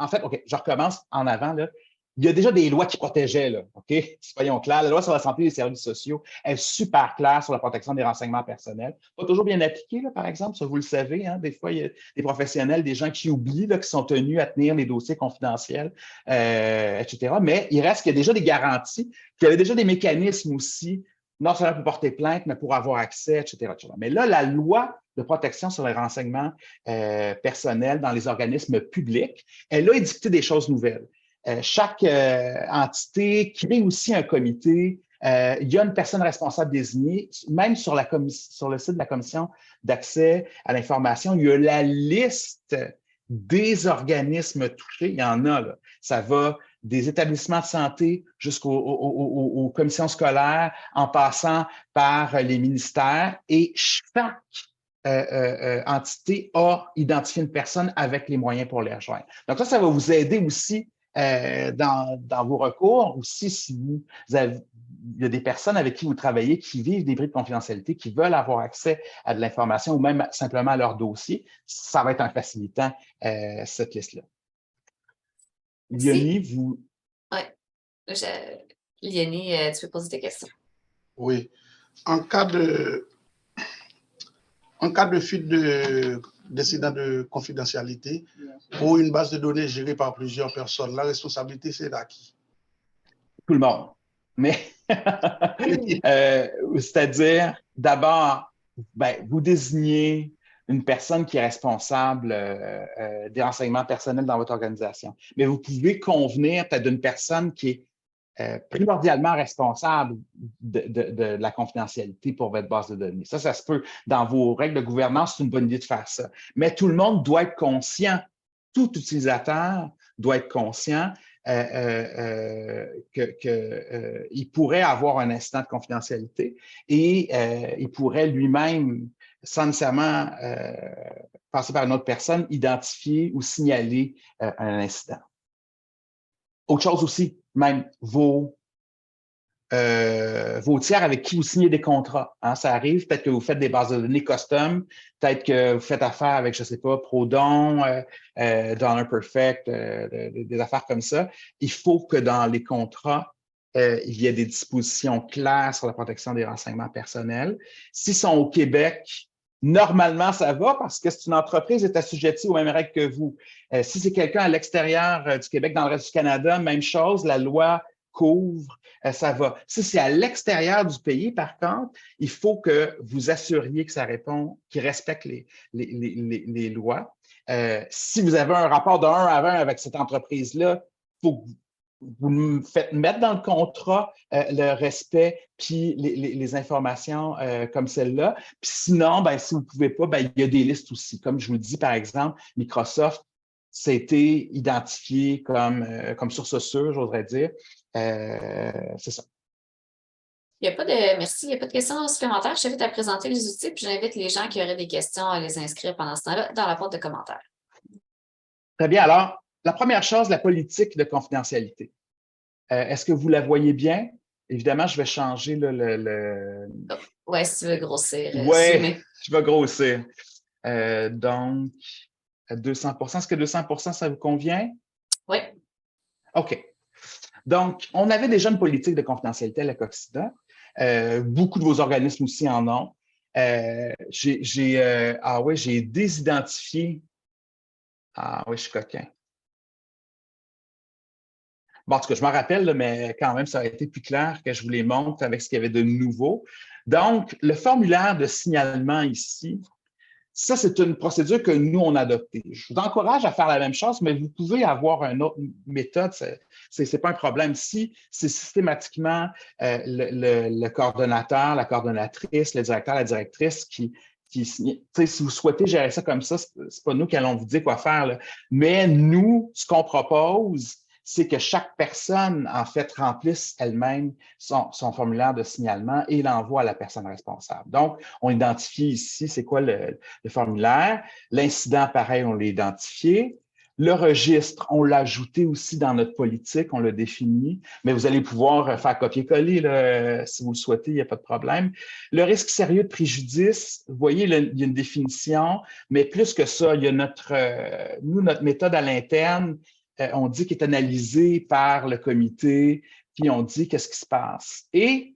fait, OK, je recommence en avant, là. Il y a déjà des lois qui protégeaient, là, OK? Soyons clairs. La loi sur la santé et les services sociaux est super claire sur la protection des renseignements personnels. Pas toujours bien appliquée, là, par exemple, ça vous le savez, hein? Des fois, il y a des professionnels, des gens qui oublient, là, qui sont tenus à tenir les dossiers confidentiels, etc. Mais il reste qu'il y a déjà des garanties, qu'il y avait déjà des mécanismes aussi, non seulement pour porter plainte, mais pour avoir accès, etc., etc. Mais là, la loi de protection sur les renseignements personnels dans les organismes publics, elle a édicté des choses nouvelles. Chaque entité crée aussi un comité. Il y a une personne responsable désignée. Même sur le site de la Commission d'accès à l'information, il y a la liste des organismes touchés. Il y en a, là. Ça va des établissements de santé jusqu'aux commissions scolaires, en passant par les ministères. Et chaque entité a identifié une personne avec les moyens pour les rejoindre. Donc ça va vous aider aussi dans vos recours, aussi si il y a des personnes avec qui vous travaillez qui vivent des bris de confidentialité, qui veulent avoir accès à de l'information ou même simplement à leur dossier, ça va être en facilitant cette liste-là. Léonie, vous... Oui. Léonie, tu peux poser tes questions? Oui. En cas de fuite d'incident de confidentialité pour une base de données gérée par plusieurs personnes, la responsabilité, c'est à qui? Tout le monde. Mais, c'est-à-dire, d'abord, vous désignez une personne qui est responsable des renseignements personnels dans votre organisation. Mais vous pouvez convenir peut-être d'une personne qui est primordialement responsable de la confidentialité pour votre base de données. Ça se peut. Dans vos règles de gouvernance, c'est une bonne idée de faire ça. Mais tout le monde doit être conscient, tout utilisateur doit être conscient qu'il pourrait avoir un incident de confidentialité et il pourrait lui-même, sans nécessairement passer par une autre personne, identifier ou signaler un incident. Autre chose aussi, même vos tiers avec qui vous signez des contrats. Hein, ça arrive, peut-être que vous faites des bases de données custom, peut-être que vous faites affaire avec, je ne sais pas, Prodon, Donor Perfect, des affaires comme ça. Il faut que dans les contrats, il y ait des dispositions claires sur la protection des renseignements personnels. S'ils sont au Québec, normalement, ça va parce que c'est une entreprise qui est assujettie aux mêmes règles que vous. Si c'est quelqu'un à l'extérieur du Québec, dans le reste du Canada, même chose, la loi couvre, ça va. Si c'est à l'extérieur du pays, par contre, il faut que vous assuriez que ça répond, qu'il respecte les lois. Si vous avez un rapport de 1 à 1 avec cette entreprise-là, il faut que vous me faites mettre dans le contrat le respect puis les informations comme celle-là. Puis sinon, si vous ne pouvez pas, il y a des listes aussi. Comme je vous le dis, par exemple, Microsoft, c'était identifié comme source sûre, j'oserais dire. C'est ça. Merci. Il n'y a pas de questions supplémentaires. Je t'invite à présenter les outils, puis j'invite les gens qui auraient des questions à les inscrire pendant ce temps-là dans la porte de commentaires. Très bien. Alors, la première chose, la politique de confidentialité. Est-ce que vous la voyez bien? Évidemment, je vais changer Oui, si tu veux grossir. Oui, je vais grossir. Donc, à 200 est-ce que 200 ça vous convient? Oui. OK. Donc, on avait déjà une politique de confidentialité à la COCSIDA. Beaucoup de vos organismes aussi en ont. J'ai désidentifié. Ah oui, je suis coquin. Bon, en tout cas, je m'en rappelle, mais quand même, ça a été plus clair que je vous les montre avec ce qu'il y avait de nouveau. Donc, le formulaire de signalement ici, ça, c'est une procédure que nous, on a adoptée. Je vous encourage à faire la même chose, mais vous pouvez avoir une autre méthode. Ce n'est pas un problème. Si c'est systématiquement le coordonnateur, la coordonnatrice, le directeur, la directrice qui si vous souhaitez gérer ça comme ça, ce n'est pas nous qui allons vous dire quoi faire. Là. Mais nous, ce qu'on propose, c'est que chaque personne, en fait, remplisse elle-même son formulaire de signalement et l'envoie à la personne responsable. Donc, on identifie ici, c'est quoi le formulaire. L'incident, pareil, on l'a identifié. Le registre, on l'a ajouté aussi dans notre politique, on l'a défini, mais vous allez pouvoir faire copier-coller si vous le souhaitez, il n'y a pas de problème. Le risque sérieux de préjudice, vous voyez, il y a une définition, mais plus que ça, il y a notre méthode à l'interne, on dit qu'elle est analysée par le comité, puis on dit qu'est-ce qui se passe. Et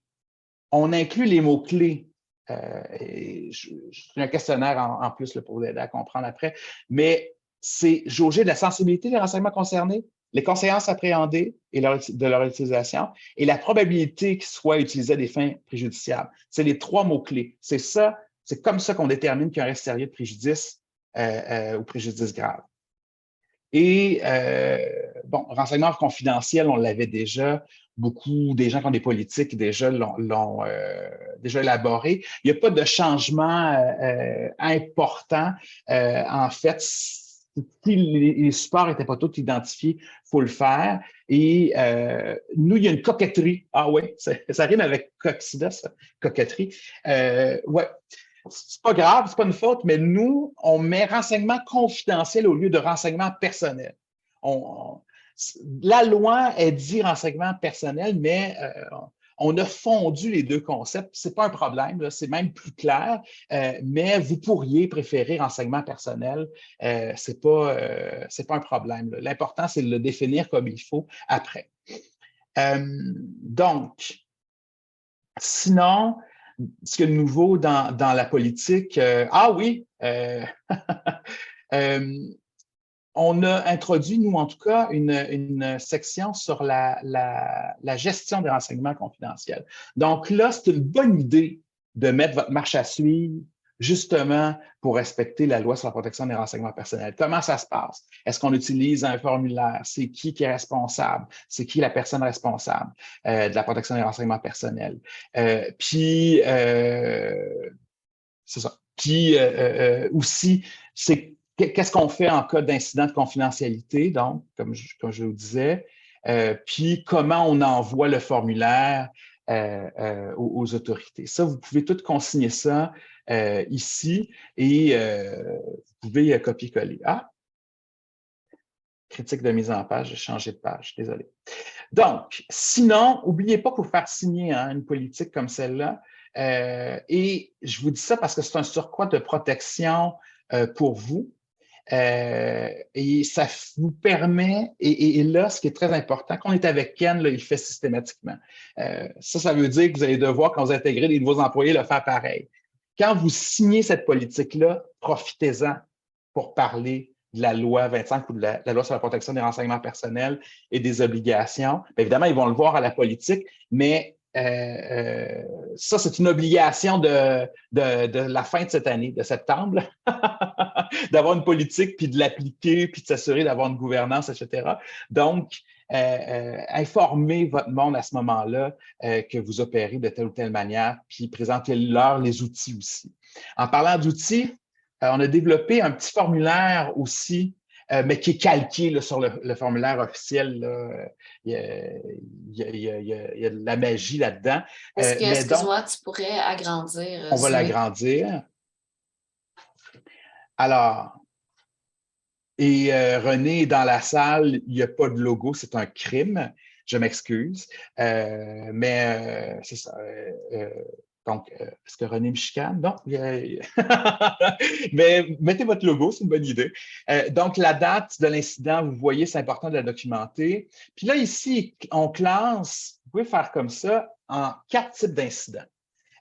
on inclut les mots-clés. Je fais un questionnaire en plus là, pour vous aider à comprendre après, mais c'est jauger de la sensibilité des renseignements concernés, les conséquences appréhendées et de leur utilisation et la probabilité qu'ils soient utilisés à des fins préjudiciables. C'est les 3 mots-clés. C'est ça, c'est comme ça qu'on détermine qu'il y a un risque sérieux de préjudice ou préjudice grave. Et bon, renseignements confidentiels, on l'avait déjà. Beaucoup des gens qui ont des politiques déjà l'ont déjà élaboré. Il n'y a pas de changement important. En fait, si les supports n'étaient pas tous identifiés, il faut le faire. Et nous, il y a une coquetterie. Ah oui, ça rime avec coxida, ça, coquetterie. Ouais. C'est pas grave, c'est pas une faute, mais nous, on met renseignement confidentiel au lieu de renseignement personnel. La loi est dit renseignement personnel, mais on a fondu les 2 concepts. C'est pas un problème, c'est même plus clair, mais vous pourriez préférer renseignement personnel. C'est pas un problème. L'important, c'est de le définir comme il faut après. Donc, sinon, ce qui est nouveau dans la politique, ah oui, on a introduit, nous en tout cas, une section sur la gestion des renseignements confidentiels. Donc là, c'est une bonne idée de mettre votre marche à suivre justement pour respecter la loi sur la protection des renseignements personnels. Comment ça se passe? Est-ce qu'on utilise un formulaire? C'est qui est responsable? C'est qui la personne responsable de la protection des renseignements personnels? Puis, c'est ça. Puis aussi, c'est qu'est-ce qu'on fait en cas d'incident de confidentialité, donc, comme je vous disais, puis comment on envoie le formulaire aux autorités. Ça, vous pouvez tout consigner ça ici et vous pouvez copier-coller. Ah! Critique de mise en page, j'ai changé de page, désolé. Donc, sinon, n'oubliez pas qu'il faut faire signer une politique comme celle-là. Et je vous dis ça parce que c'est un surcroît de protection pour vous. Et ça vous permet, et là, ce qui est très important, quand on est avec Ken, là, il le fait systématiquement. Ça veut dire que vous allez devoir, quand vous intégrez les nouveaux employés, le faire pareil. Quand vous signez cette politique-là, profitez-en pour parler de la loi 25 ou de la loi sur la protection des renseignements personnels et des obligations. Bien évidemment, ils vont le voir à la politique, mais ça, c'est une obligation de la fin de cette année, de septembre, d'avoir une politique, puis de l'appliquer, puis de s'assurer d'avoir une gouvernance, etc. Donc, informez votre monde à ce moment-là que vous opérez de telle ou telle manière, puis présentez-leur les outils aussi. En parlant d'outils, on a développé un petit formulaire aussi, mais qui est calqué là, sur le formulaire officiel. Là. Il y a de la magie là-dedans. Est-ce que, excuse-moi, tu pourrais agrandir? On va l'agrandir. Alors, et René est dans la salle, il n'y a pas de logo, c'est un crime. Je m'excuse. Mais c'est ça. Donc, est-ce que René me chicane? Non. Mais mettez votre logo, c'est une bonne idée. Donc, la date de l'incident, vous voyez, c'est important de la documenter. Puis là, ici, on classe, vous pouvez faire comme ça, en 4 types d'incidents.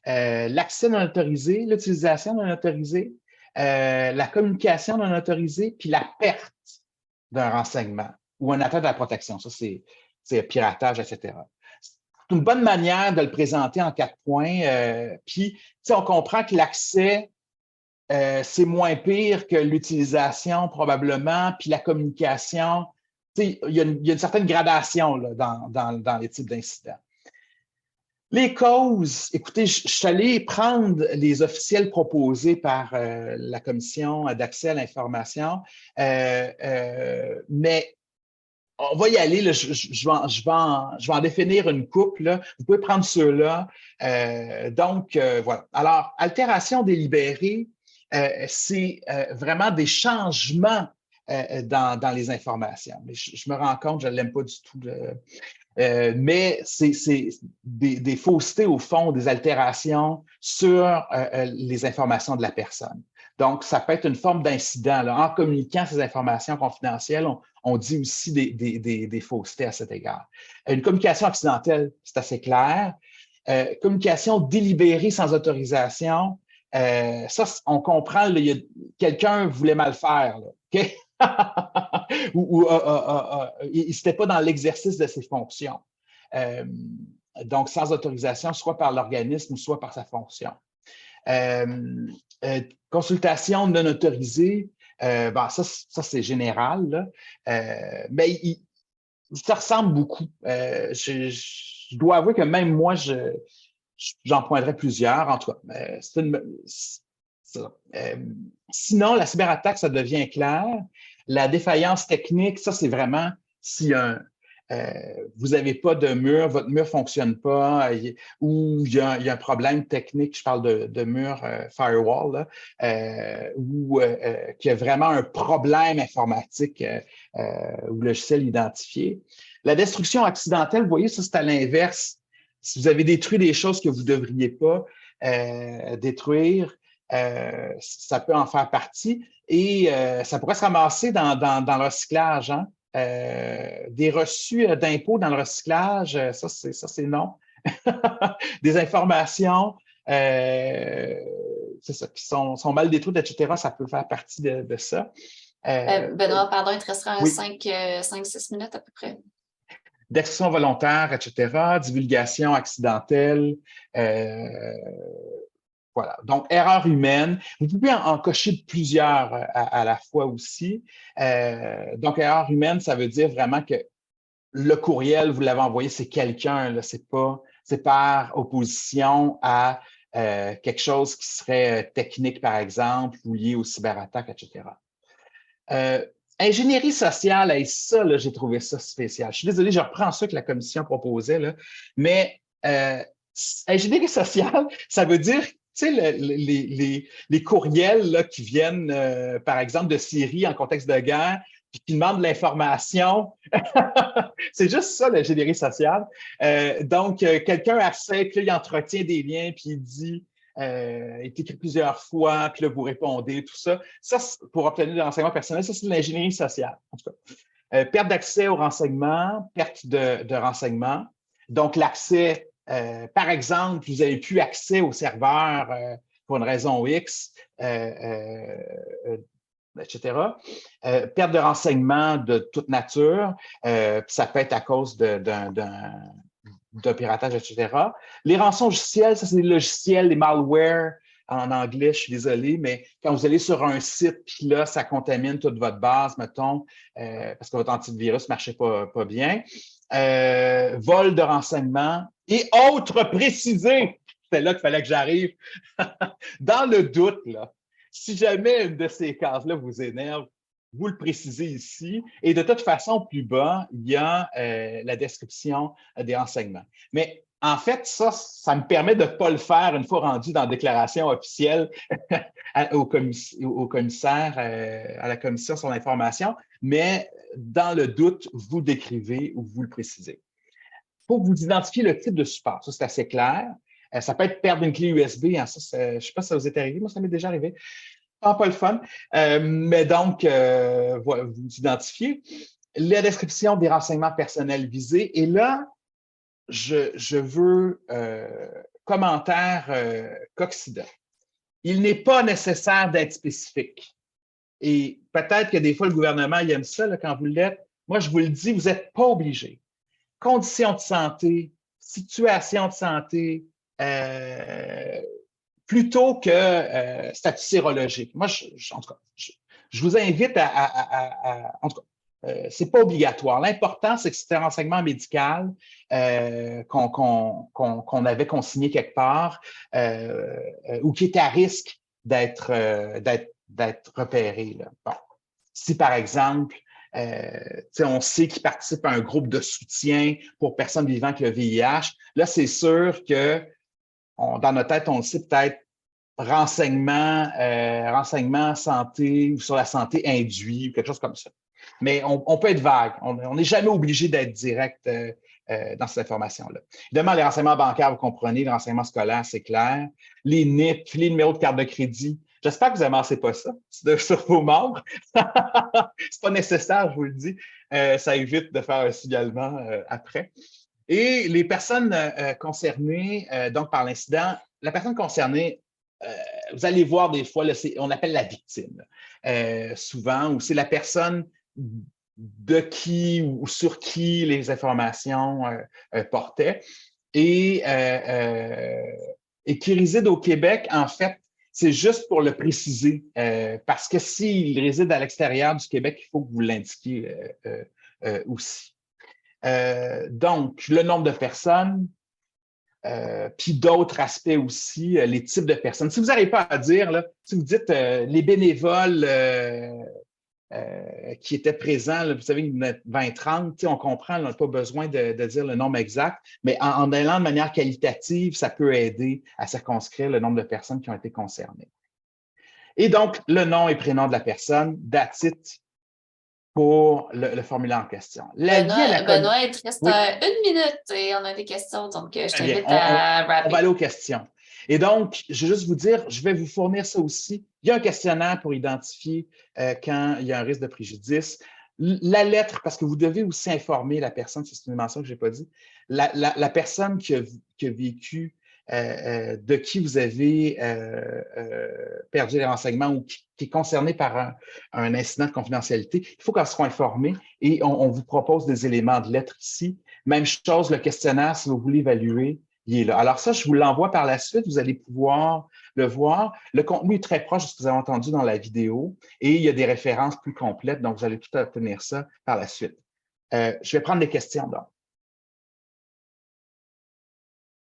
L'accès non autorisé, l'utilisation non autorisée, la communication non autorisée, puis la perte d'un renseignement ou un atteinte à la protection. Ça, c'est piratage, etc. C'est une bonne manière de le présenter en 4 points. Puis, on comprend que l'accès, c'est moins pire que l'utilisation probablement, puis la communication. Il y a une certaine gradation là, dans les types d'incidents. Les causes, écoutez, je suis allé prendre les officiels proposés par la Commission d'accès à l'information, mais on va y aller, là, je vais en définir une couple, là. Vous pouvez prendre ceux-là. Voilà. Alors, altération délibérée, c'est vraiment des changements dans les informations. Mais je me rends compte, je ne l'aime pas du tout. Mais c'est des faussetés au fond, des altérations sur les informations de la personne. Donc, ça peut être une forme d'incident. En communiquant ces informations confidentielles, on dit aussi des faussetés à cet égard. Une communication accidentelle, c'est assez clair. Communication délibérée sans autorisation, ça, on comprend, quelqu'un voulait mal faire. Là, okay? ou il n'était pas dans l'exercice de ses fonctions. Donc, sans autorisation, soit par l'organisme, soit par sa fonction. Consultation non autorisée, ça c'est général, là. Mais ça ressemble beaucoup. Je dois avouer que même moi, j'en pointerais plusieurs, en tout cas. Sinon, la cyberattaque, ça devient clair. La défaillance technique, ça, c'est vraiment si vous n'avez pas de mur, votre mur ne fonctionne pas, ou il y a un problème technique, je parle de mur firewall, là, ou qu'il y a vraiment un problème informatique ou logiciel identifié. La destruction accidentelle, vous voyez, ça, c'est à l'inverse. Si vous avez détruit des choses que vous ne devriez pas détruire, ça peut en faire partie et ça pourrait se ramasser dans le recyclage. Hein? Des reçus d'impôts dans le recyclage, ça c'est non. Des informations, c'est ça, qui sont mal détruites, etc., ça peut faire partie de ça. Benoît, pardon, il te restera oui. 5-6 minutes à peu près. Destruction volontaire, etc., divulgation accidentelle, voilà. Donc, erreur humaine. Vous pouvez en cocher plusieurs à la fois aussi. Donc, erreur humaine, ça veut dire vraiment que le courriel, vous l'avez envoyé, c'est quelqu'un, là, c'est par opposition à quelque chose qui serait technique, par exemple, ou lié aux cyberattaques, etc. Ingénierie sociale, et ça, là, j'ai trouvé ça spécial. Je suis désolé, je reprends ça que la commission proposait, là, mais ingénierie sociale, ça veut dire, tu sais, les courriels là, qui viennent, par exemple, de Syrie en contexte de guerre, puis qui demandent de l'information. C'est juste ça, l'ingénierie sociale. Donc, quelqu'un accepte, là, il entretient des liens, puis il dit... il t'écrit plusieurs fois, puis là, vous répondez, tout ça. Ça, pour obtenir des renseignements personnels, ça, c'est de l'ingénierie sociale, en tout cas. Perte d'accès aux renseignements, perte de renseignements. Donc, l'accès, par exemple, vous n'avez plus accès au serveur pour une raison X, etc. Perte de renseignements de toute nature, ça peut être à cause de piratage, etc. Les rançons logiciels, ça, c'est des logiciels, des malwares en anglais, je suis désolé, mais quand vous allez sur un site, puis là, ça contamine toute votre base, mettons, parce que votre antivirus ne marchait pas bien. Vol de renseignements et autres précisés. C'est là qu'il fallait que j'arrive. Dans le doute, là, si jamais une de ces cases-là vous énerve, vous le précisez ici. Et de toute façon, plus bas, il y a la description des renseignements. Mais en fait, ça me permet de ne pas le faire une fois rendu dans la déclaration officielle au commissaire, à la commission sur l'information. Mais dans le doute, vous décrivez ou vous le précisez. Il faut que vous identifiez le type de support. Ça, c'est assez clair. Ça peut être perdre une clé USB. Hein, ça, je ne sais pas si ça vous est arrivé. Moi, ça m'est déjà arrivé. Pas le fun. Mais donc, voilà, vous identifiez la description des renseignements personnels visés. Et là, je veux commentaire Coxida. Il n'est pas nécessaire d'être spécifique. Et peut-être que des fois, le gouvernement, il aime ça là, quand vous l'êtes. Moi, je vous le dis, vous n'êtes pas obligé. Conditions de santé, situation de santé, plutôt que statut sérologique. Moi, en tout cas, je vous invite en tout cas, c'est pas obligatoire. L'important, c'est que c'est un renseignement médical qu'on avait consigné quelque part ou qui est à risque d'être repéré. Là. Bon. Si, par exemple, On sait qu'ils participent à un groupe de soutien pour personnes vivant avec le VIH. Là, c'est sûr que dans notre tête, on le sait peut-être renseignement santé ou sur la santé induit ou quelque chose comme ça. Mais on peut être vague. On n'est jamais obligé d'être direct dans cette information-là. Évidemment, les renseignements bancaires, vous comprenez, les renseignements scolaires, c'est clair. Les NIP, les numéros de carte de crédit. J'espère que vous n'amassez pas ça sur vos membres. C'est pas nécessaire, je vous le dis. Ça évite de faire un signalement après. Et les personnes concernées donc par l'incident, la personne concernée, vous allez voir des fois, là, on appelle la victime souvent, ou c'est la personne de qui ou sur qui les informations portaient et qui réside au Québec, en fait, c'est juste pour le préciser, parce que s'il réside à l'extérieur du Québec, il faut que vous l'indiquiez aussi. Donc, le nombre de personnes, puis d'autres aspects aussi, les types de personnes. Si vous n'arrivez pas à dire, là, si vous dites les bénévoles qui étaient présents, là, vous savez, 20-30, on comprend, on n'a pas besoin de dire le nombre exact, mais en allant de manière qualitative, ça peut aider à circonscrire le nombre de personnes qui ont été concernées. Et donc, le nom et prénom de la personne, that's it pour le formulaire en question. Benoît, il te reste oui. 1 minute et on a des questions, donc je t'invite à rapper. On va aller aux questions. Et donc, je vais juste vous dire, je vais vous fournir ça aussi. Il y a un questionnaire pour identifier quand il y a un risque de préjudice. La lettre, parce que vous devez aussi informer la personne, c'est une mention que je n'ai pas dit, la personne qui a vécu, de qui vous avez perdu les renseignements ou qui est concernée par un incident de confidentialité, il faut qu'elle soit informée et on vous propose des éléments de lettre ici. Même chose, le questionnaire, si vous voulez évaluer, il est là. Alors ça, je vous l'envoie par la suite, vous allez pouvoir le voir. Le contenu est très proche de ce que vous avez entendu dans la vidéo et il y a des références plus complètes, donc vous allez tout obtenir ça par la suite. Je vais prendre des questions donc.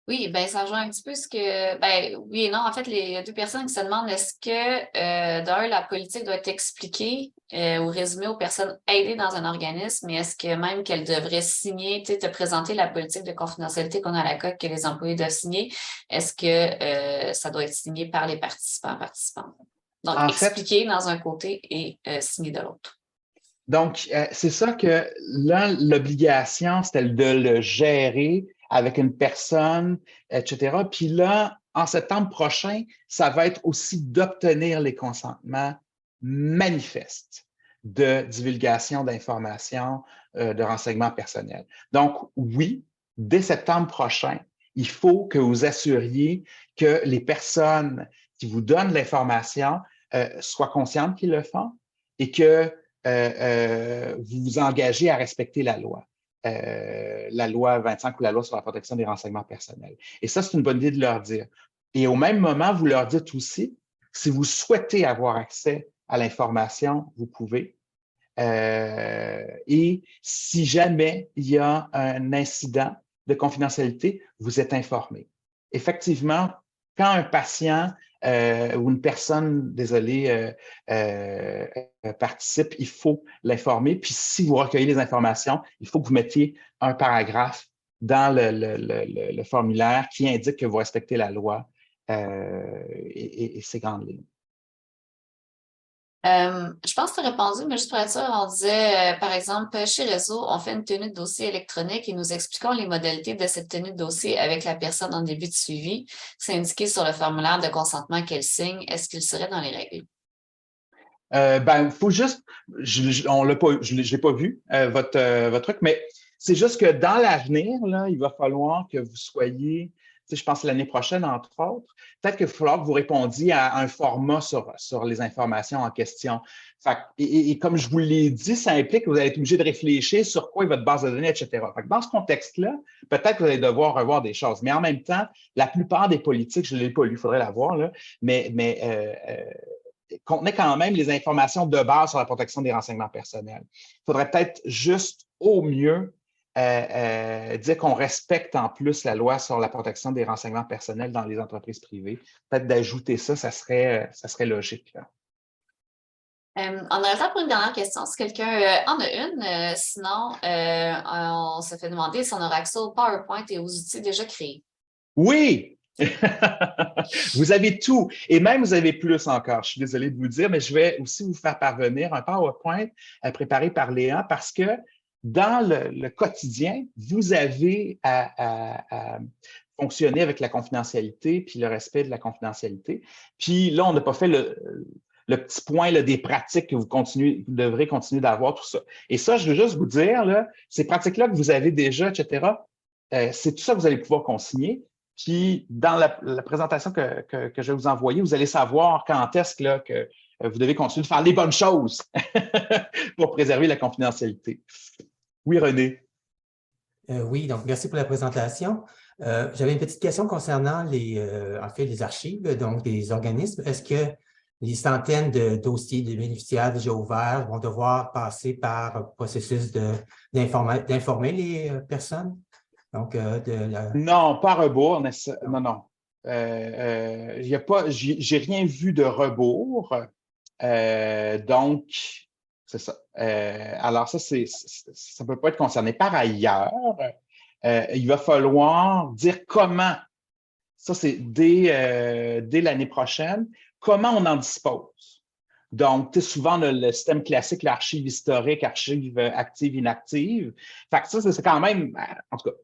Oui, ben ça rejoint un petit peu ce que, ben oui et non, en fait, les 2 personnes qui se demandent est-ce que, d'un, la politique doit être expliquée ou résumée aux personnes aidées dans un organisme, mais est-ce que même qu'elles devraient signer, tu sais, te présenter la politique de confidentialité qu'on a à la COC que les employés doivent signer, est-ce que ça doit être signé par les participantes? Donc, expliquer dans un côté et signer de l'autre. Donc, c'est ça que là, l'obligation, c'était de le gérer avec une personne, etc. Puis là, en septembre prochain, ça va être aussi d'obtenir les consentements manifestes de divulgation d'informations, de renseignements personnels. Donc, oui, dès septembre prochain, il faut que vous assuriez que les personnes qui vous donnent l'information soient conscientes qu'ils le font et que vous vous engagez à respecter la loi 25 ou la loi sur la protection des renseignements personnels. Et ça, c'est une bonne idée de leur dire. Et au même moment, vous leur dites aussi, si vous souhaitez avoir accès à l'information, vous pouvez. Et si jamais il y a un incident de confidentialité, vous êtes informé. Effectivement, quand un patient ou une personne, désolé, participe, il faut l'informer. Puis si vous recueillez les informations, il faut que vous mettiez un paragraphe dans le formulaire qui indique que vous respectez la loi et ses grandes lignes. Je pense que tu as répondu, mais juste pour être sûr, on disait, par exemple, chez Réseau, on fait une tenue de dossier électronique et nous expliquons les modalités de cette tenue de dossier avec la personne en début de suivi. C'est indiqué sur le formulaire de consentement qu'elle signe. Est-ce qu'il serait dans les règles? Il faut juste, je ne l'ai pas vu, votre truc, mais c'est juste que dans l'avenir, là, il va falloir que vous soyez, je pense l'année prochaine, entre autres, peut-être qu'il va falloir que vous répondiez à un format sur les informations en question. Et comme je vous l'ai dit, ça implique que vous allez être obligé de réfléchir sur quoi est votre base de données, etc. Dans ce contexte-là, peut-être que vous allez devoir revoir des choses. Mais en même temps, la plupart des politiques, je ne l'ai pas lu, il faudrait la voir, là, mais contenait quand même les informations de base sur la protection des renseignements personnels. Il faudrait peut-être juste, au mieux, dire qu'on respecte en plus la loi sur la protection des renseignements personnels dans les entreprises privées. Peut-être d'ajouter ça, ça serait logique. Là. On a le temps pour une dernière question, si quelqu'un en a une. Sinon, on se fait demander si on aura accès au PowerPoint et aux outils déjà créés. Oui! Vous avez tout. Et même, vous avez plus encore. Je suis désolé de vous dire, mais je vais aussi vous faire parvenir un PowerPoint préparé par Léa parce que dans le quotidien, vous avez à fonctionner avec la confidentialité puis le respect de la confidentialité. Puis là, on n'a pas fait le petit point là, des pratiques que vous devrez continuer d'avoir, tout ça. Et ça, je veux juste vous dire, là, ces pratiques-là que vous avez déjà, etc., c'est tout ça que vous allez pouvoir consigner. Puis, dans la présentation que je vais vous envoyer, vous allez savoir quand est-ce que vous devez continuer de faire les bonnes choses pour préserver la confidentialité. Oui, René. Oui, donc merci pour la présentation. J'avais une petite question concernant les archives, donc des organismes. Est-ce que les centaines de dossiers de bénéficiaires déjà ouverts vont devoir passer par un processus d'informer les personnes? Donc, Non, pas rebours. Non, non. J'ai rien vu de rebours. Donc, c'est ça. Alors, ça ne peut pas être concerné. Par ailleurs, il va falloir dire comment, ça c'est dès l'année prochaine, comment on en dispose. Donc, souvent, on a le système classique, l'archive historique, archive active, inactive. Fait que ça, c'est quand même, en tout cas,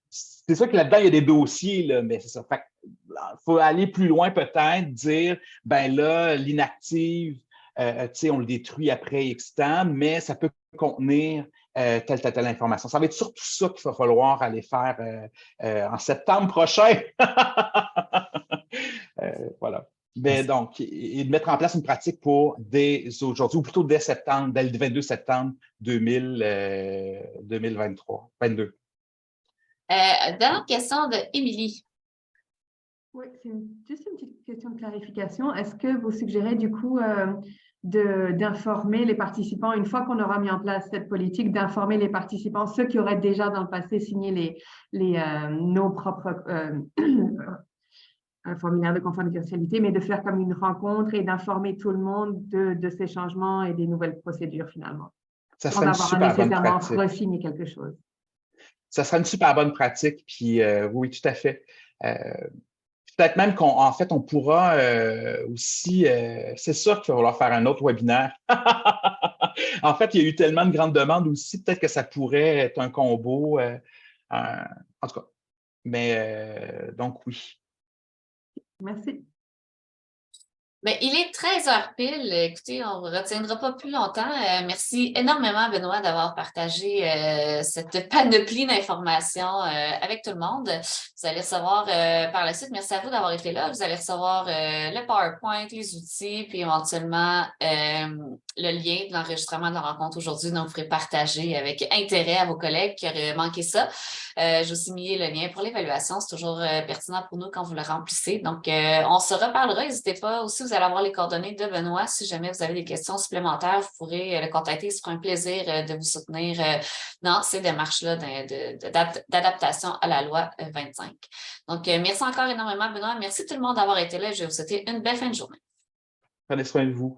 c'est sûr que là-dedans, il y a des dossiers, là, mais c'est ça. Fait il faut aller plus loin peut-être, dire, ben là, l'inactive, on le détruit après X temps, mais ça peut contenir telle information. Ça va être surtout ça qu'il va falloir aller faire en septembre prochain. Voilà. Mais donc, et de mettre en place une pratique pour dès aujourd'hui, ou plutôt dès septembre, dès le 22 septembre 2023, 22. Dernière question de Émilie. Oui, c'est juste une petite question de clarification. Est-ce que vous suggérez du coup d'informer les participants, une fois qu'on aura mis en place cette politique, d'informer les participants, ceux qui auraient déjà dans le passé signé nos propres formulaires de confidentialité, mais de faire comme une rencontre et d'informer tout le monde de ces changements et des nouvelles procédures finalement, Ça serait une super bonne pratique. re-signer quelque chose. Ça serait une super bonne pratique, puis oui, tout à fait. Peut-être même qu'en fait, on pourra aussi, c'est sûr qu'il va falloir faire un autre webinaire. En fait, il y a eu tellement de grandes demandes aussi, peut-être que ça pourrait être un combo, en tout cas. Mais donc, oui. Merci. Bien, il est 13h pile. Écoutez, on ne retiendra pas plus longtemps. Merci énormément, Benoît, d'avoir partagé cette panoplie d'informations avec tout le monde. Vous allez recevoir par la suite, merci à vous d'avoir été là. Vous allez recevoir le PowerPoint, les outils, puis éventuellement le lien de l'enregistrement de la rencontre aujourd'hui. Donc, vous ferez partager avec intérêt à vos collègues qui auraient manqué ça. J'ai aussi mis le lien pour l'évaluation. C'est toujours pertinent pour nous quand vous le remplissez. Donc, on se reparlera. N'hésitez pas aussi, vous allez avoir les coordonnées de Benoît. Si jamais vous avez des questions supplémentaires, vous pourrez le contacter. Ce sera un plaisir de vous soutenir dans ces démarches-là d'adaptation à la loi 25. Donc, merci encore énormément, Benoît. Merci tout le monde d'avoir été là. Je vais vous souhaiter une belle fin de journée. Prenez soin de vous.